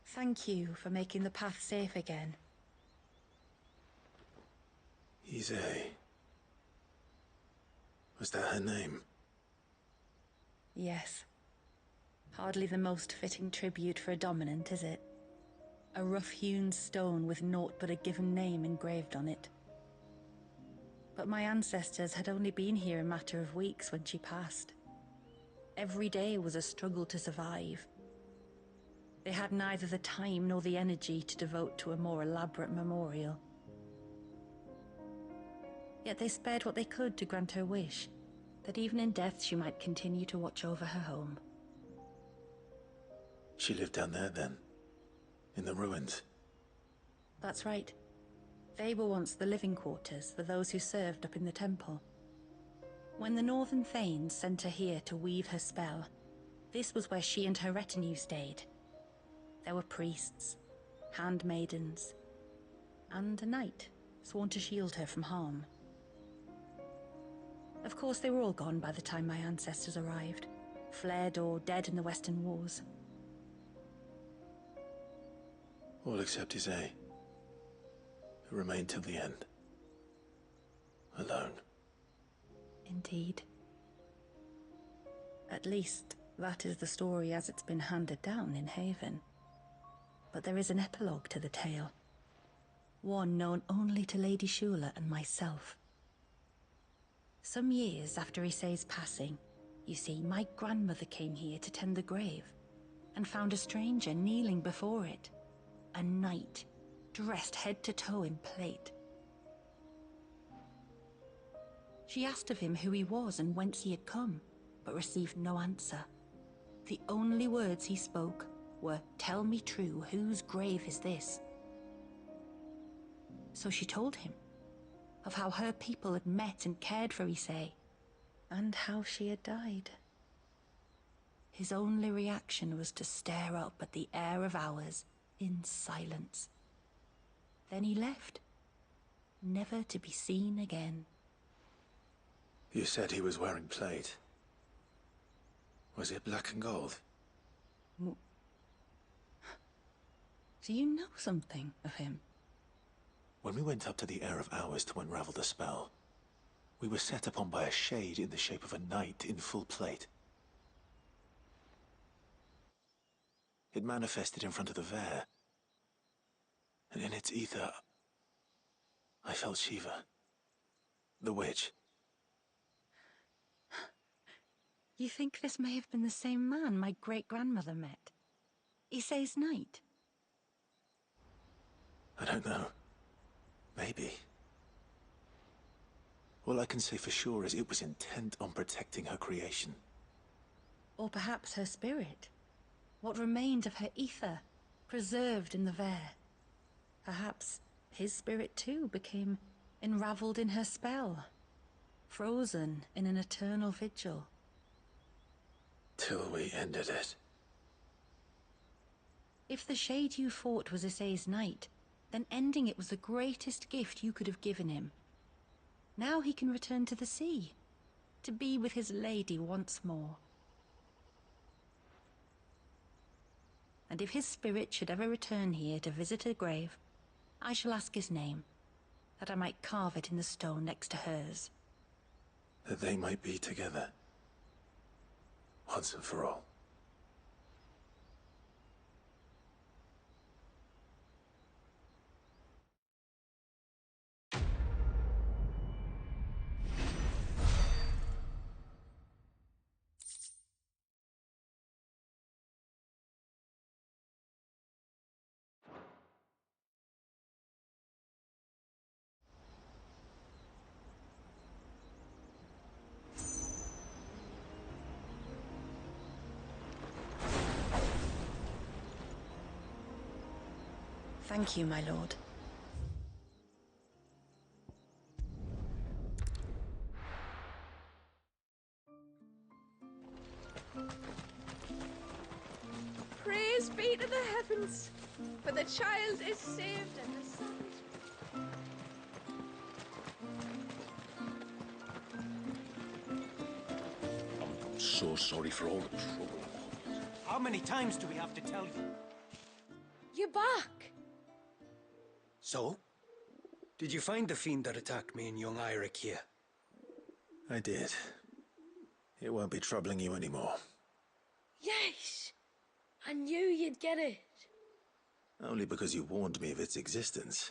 thank you for making the path safe again. Izay. Was that her name? Yes. Hardly the most fitting tribute for a dominant, is it? A rough-hewn stone with naught but a given name engraved on it. But my ancestors had only been here a matter of weeks when she passed. Every day was a struggle to survive. They had neither the time nor the energy to devote to a more elaborate memorial. Yet they spared what they could to grant her wish, that even in death she might continue to watch over her home. She lived down there then? In the ruins? That's right. They were once the living quarters for those who served up in the temple. When the Northern Thanes sent her here to weave her spell, this was where she and her retinue stayed. There were priests, handmaidens, and a knight sworn to shield her from harm. Of course, they were all gone by the time my ancestors arrived, fled or dead in the Western Wars. All except Izay, who remained till the end. Alone. Indeed. At least, that is the story as it's been handed down in Haven. But there is an epilogue to the tale. One known only to Lady Shula and myself. Some years after Issei's passing, you see, my grandmother came here to tend the grave, and found a stranger kneeling before it. A knight, dressed head to toe in plate. She asked of him who he was and whence he had come, but received no answer. The only words he spoke were, "Tell me true, whose grave is this?" So she told him of how her people had met and cared for Issei, and how she had died. His only reaction was to stare up at the air of hours in silence. Then he left, never to be seen again. You said he was wearing plate. Was it black and gold? Do you know something of him? When we went up to the Air of Hours to unravel the spell, we were set upon by a shade in the shape of a knight in full plate. It manifested in front of the Vare, and in its ether, I felt Shiva, the witch. You think this may have been the same man my great-grandmother met? Issei's knight? I don't know. Maybe. All I can say for sure is it was intent on protecting her creation. Or perhaps her spirit? What remained of her ether, preserved in the Vare? Perhaps his spirit too became enraveled in her spell, frozen in an eternal vigil. Till we ended it. If the shade you fought was Issei's knight, then ending it was the greatest gift you could have given him. Now he can return to the sea, to be with his lady once more. And if his spirit should ever return here to visit her grave, I shall ask his name, that I might carve it in the stone next to hers. That they might be together. Once and for all. Thank you, my lord. Praise be to the heavens, for the child is saved and the son is... I'm so sorry for all the trouble. How many times do we have to tell you? You're back! So? Did you find the fiend that attacked me and young Eirik here? I did. It won't be troubling you anymore. Yes! I knew you'd get it. Only because you warned me of its existence.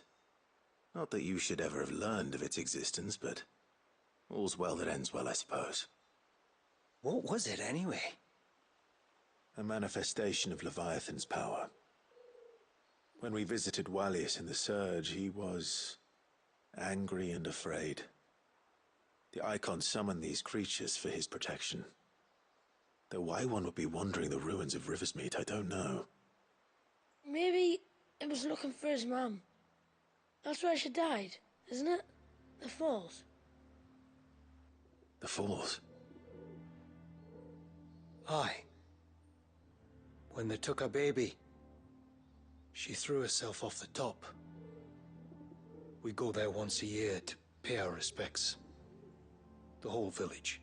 Not that you should ever have learned of its existence, but all's well that ends well, I suppose. What was it, anyway? A manifestation of Leviathan's power. When we visited Wallius in the Surge, he was angry and afraid. The Icon summoned these creatures for his protection. Though why one would be wandering the ruins of Riversmeet, I don't know. Maybe it was looking for his mum. That's where she died, isn't it? The Falls. The Falls? Aye. When they took her baby, she threw herself off the top. We go there once a year to pay our respects. The whole village.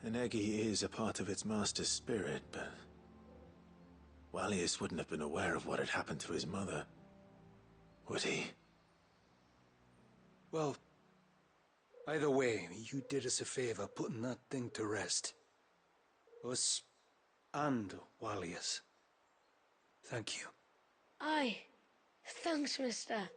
An Eggy is a part of its master's spirit, but Wallius wouldn't have been aware of what had happened to his mother, would he? Well, either way, you did us a favor putting that thing to rest. Us and Wallius. Thank you. Aye. Thanks, mister.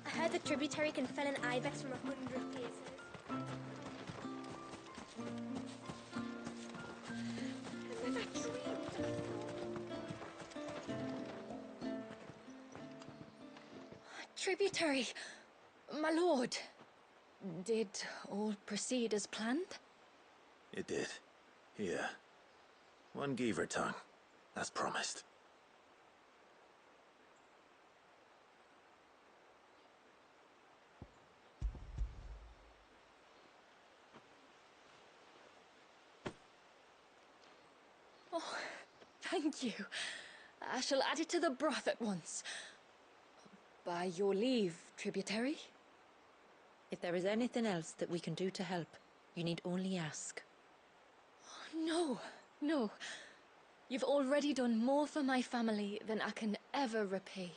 I heard the tributary can fell an ibex from 100 paces. I never dreamed. Tributary, my lord. Did all proceed as planned? It did. Here. One Geaver tongue, as promised. Oh, thank you. I shall add it to the broth at once. By your leave, tributary. If there is anything else that we can do to help, you need only ask. No, no. You've already done more for my family than I can ever repay.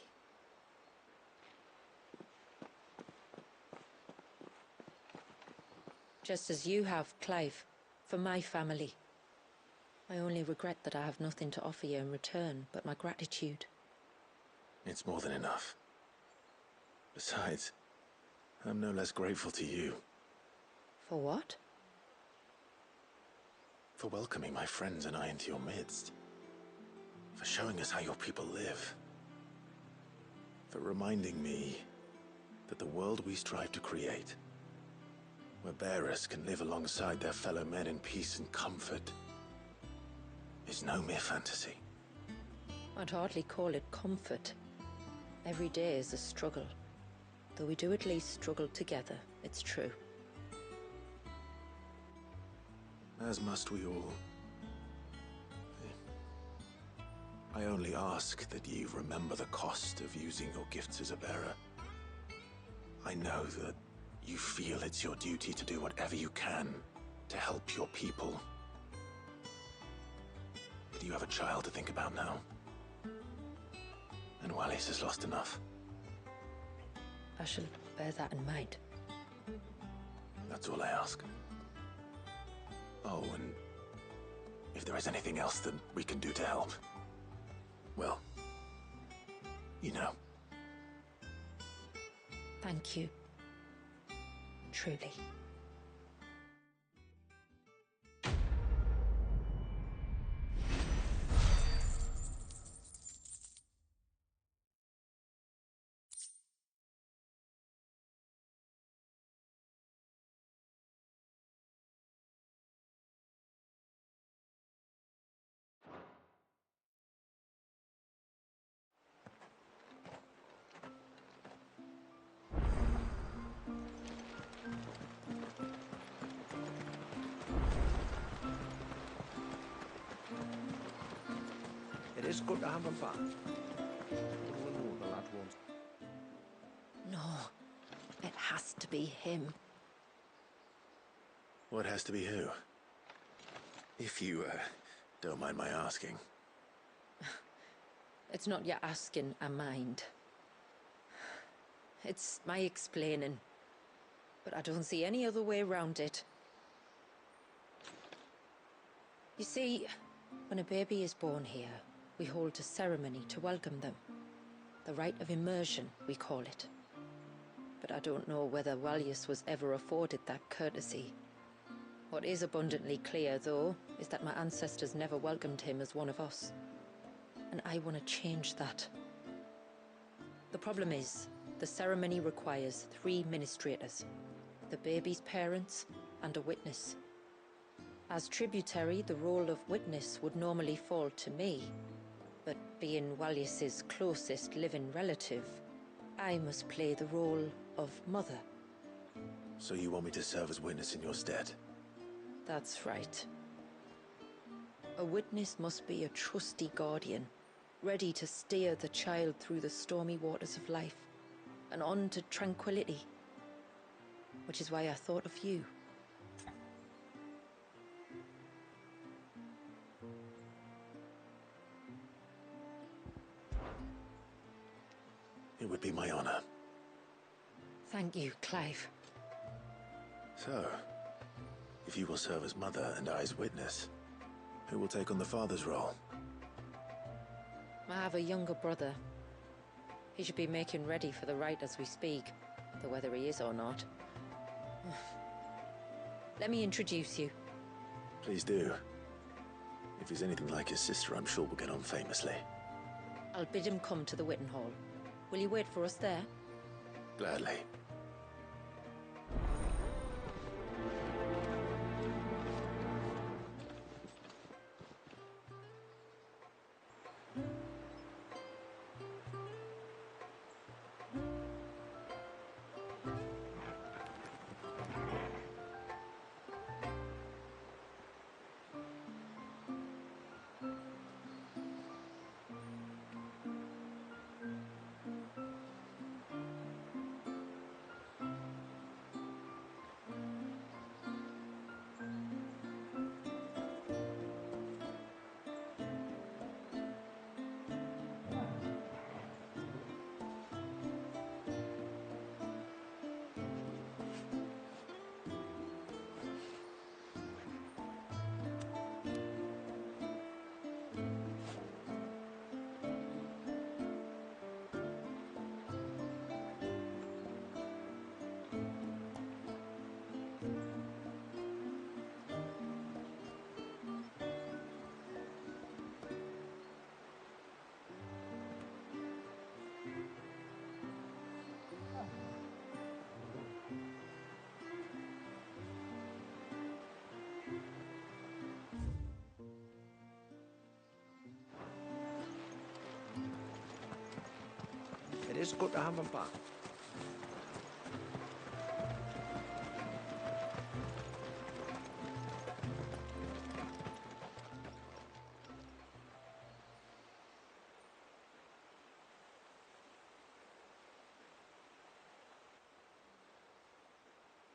Just as you have, Clive, for my family. I only regret that I have nothing to offer you in return but my gratitude. It's more than enough. Besides, I'm no less grateful to you. For what? For welcoming my friends and I into your midst. For showing us how your people live. For reminding me that the world we strive to create, where bearers can live alongside their fellow men in peace and comfort, is no mere fantasy. I'd hardly call it comfort. Every day is a struggle. Though we do at least struggle together, it's true. As must we all. I only ask that you remember the cost of using your gifts as a bearer. I know that you feel it's your duty to do whatever you can to help your people. But you have a child to think about now. And Wallius has lost enough. I shall bear that in mind. That's all I ask. Oh, and if there is anything else that we can do to help, well, you know. Thank you. Truly. It is good to have him back. We know the lad won't. No, it has to be him. What has to be who? If you, don't mind my asking. It's not your asking, I mind. It's my explaining. But I don't see any other way around it. You see, when a baby is born here, we hold a ceremony to welcome them. The rite of immersion, we call it. But I don't know whether Walyus was ever afforded that courtesy. What is abundantly clear, though, is that my ancestors never welcomed him as one of us. And I want to change that. The problem is, the ceremony requires 3 ministrators. The baby's parents, and a witness. As tributary, the role of witness would normally fall to me. But being Walyus's closest living relative, I must play the role of mother. So you want me to serve as witness in your stead? That's right. A witness must be a trusty guardian, ready to steer the child through the stormy waters of life, and on to tranquility. Which is why I thought of you. It would be my honor. Thank you, Clive. So, if you will serve as mother and I as witness, who will take on the father's role? I have a younger brother. He should be making ready for the rite as we speak, though whether he is or not. Let me introduce you. Please do. If he's anything like his sister, I'm sure we'll get on famously. I'll bid him come to the Witten Hall. Will you wait for us there? Gladly. It is good to have him back.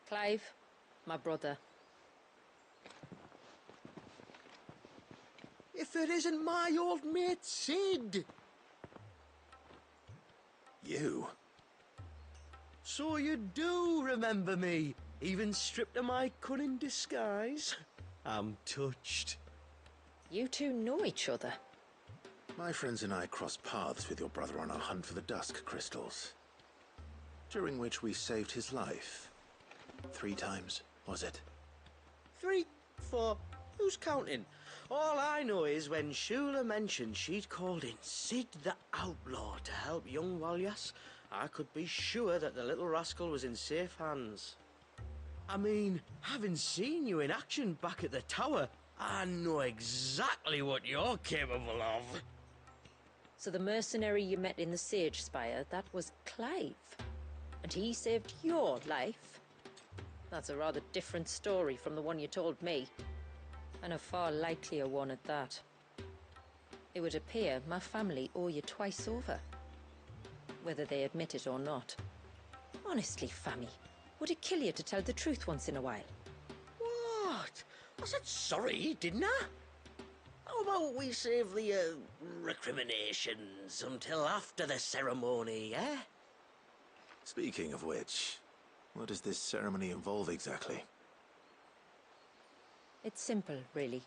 Clive, my brother. If it isn't my old mate Sid! You? So you do remember me, even stripped of my cunning disguise? I'm touched. You two know each other? My friends and I crossed paths with your brother on our hunt for the dusk crystals, during which we saved his life. 3 times, was it? 3, 4, who's counting? All I know is when Shula mentioned she'd called in Sid the Outlaw to help young Walyas, I could be sure that the little rascal was in safe hands. I mean, having seen you in action back at the tower, I know exactly what you're capable of. So the mercenary you met in the Sage Spire, that was Clive. And he saved your life? That's a rather different story from the one you told me. And a far likelier one at that. It would appear my family owe you twice over, whether they admit it or not. Honestly, Fammy, would it kill you to tell the truth once in a while? What? I said sorry, didn't I? How about we save the, recriminations until after the ceremony, eh? Speaking of which, what does this ceremony involve exactly? It's simple, really.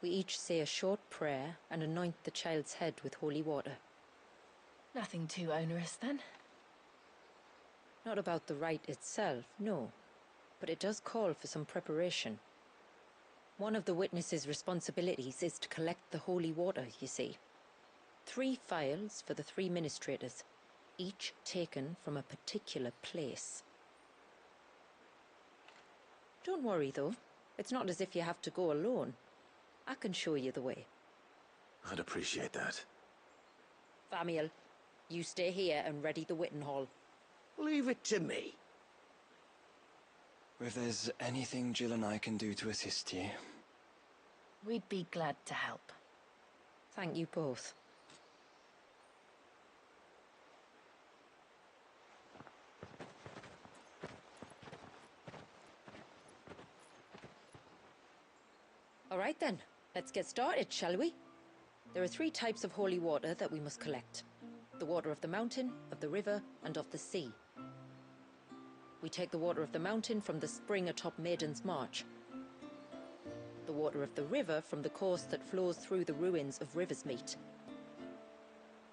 We each say a short prayer and anoint the child's head with holy water. Nothing too onerous, then. Not about the rite itself, no. But it does call for some preparation. One of the witness's responsibilities is to collect the holy water, you see. 3 phials for the 3 ministrators, each taken from a particular place. Don't worry, though. It's not as if you have to go alone. I can show you the way. I'd appreciate that. Famiel, you stay here and ready the Witten Hall. Leave it to me. If there's anything Jill and I can do to assist you... We'd be glad to help. Thank you both. All right then, let's get started, shall we? There are 3 types of holy water that we must collect. The water of the mountain, of the river, and of the sea. We take the water of the mountain from the spring atop Maiden's March. The water of the river from the course that flows through the ruins of Riversmeet.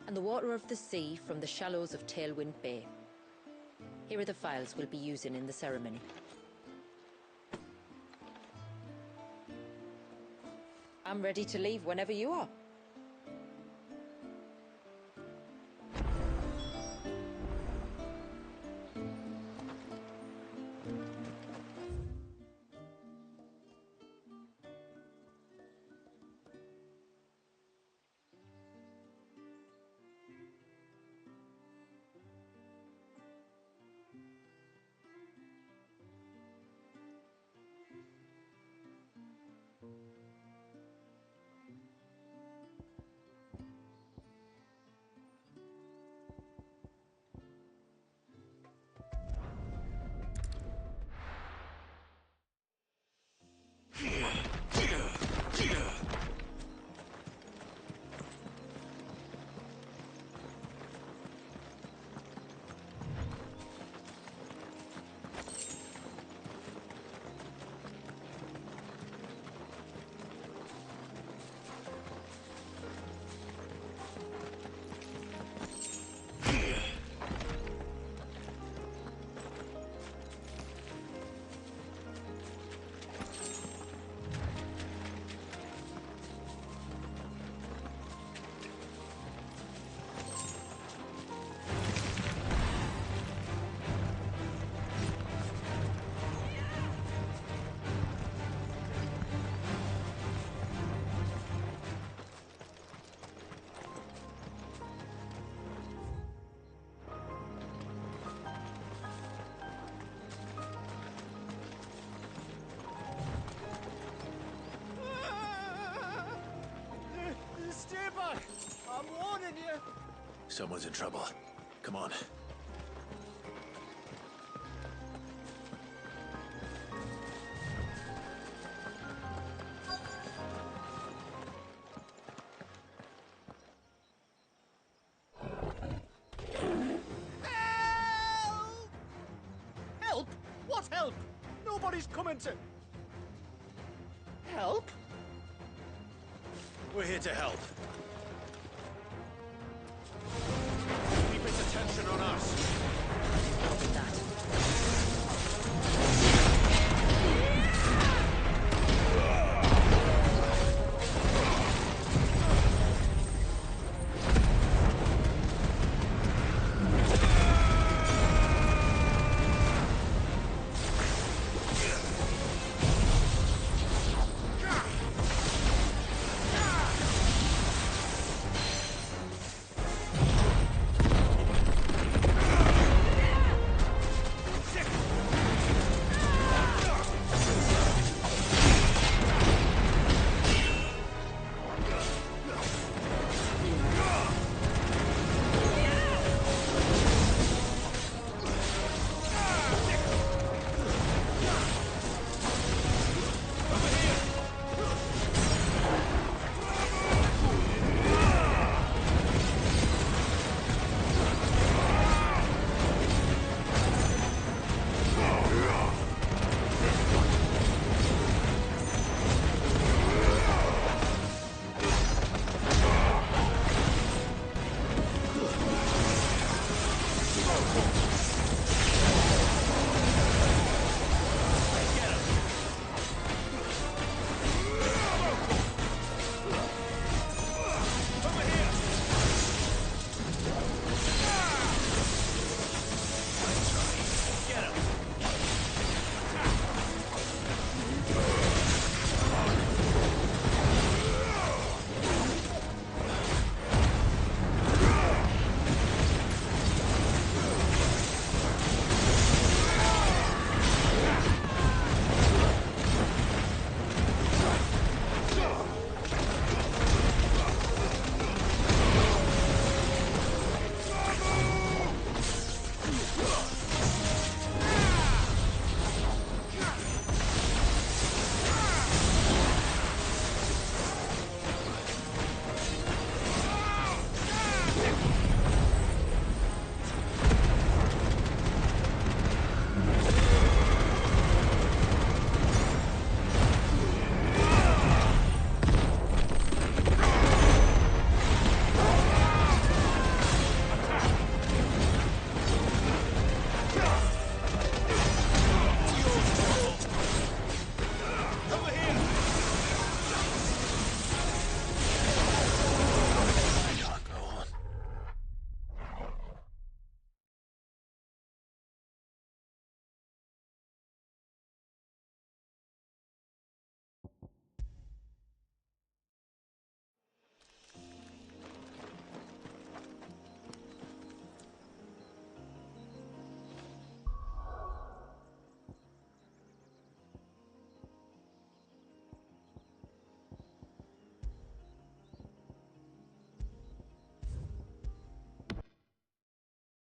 And the water of the sea from the shallows of Tailwind Bay. Here are the phials we'll be using in the ceremony. I'm ready to leave whenever you are. Stay back! I'm warning you! Someone's in trouble. Come on. Help! What help? Nobody's coming to... Help? We're here to help. Keep its attention on us.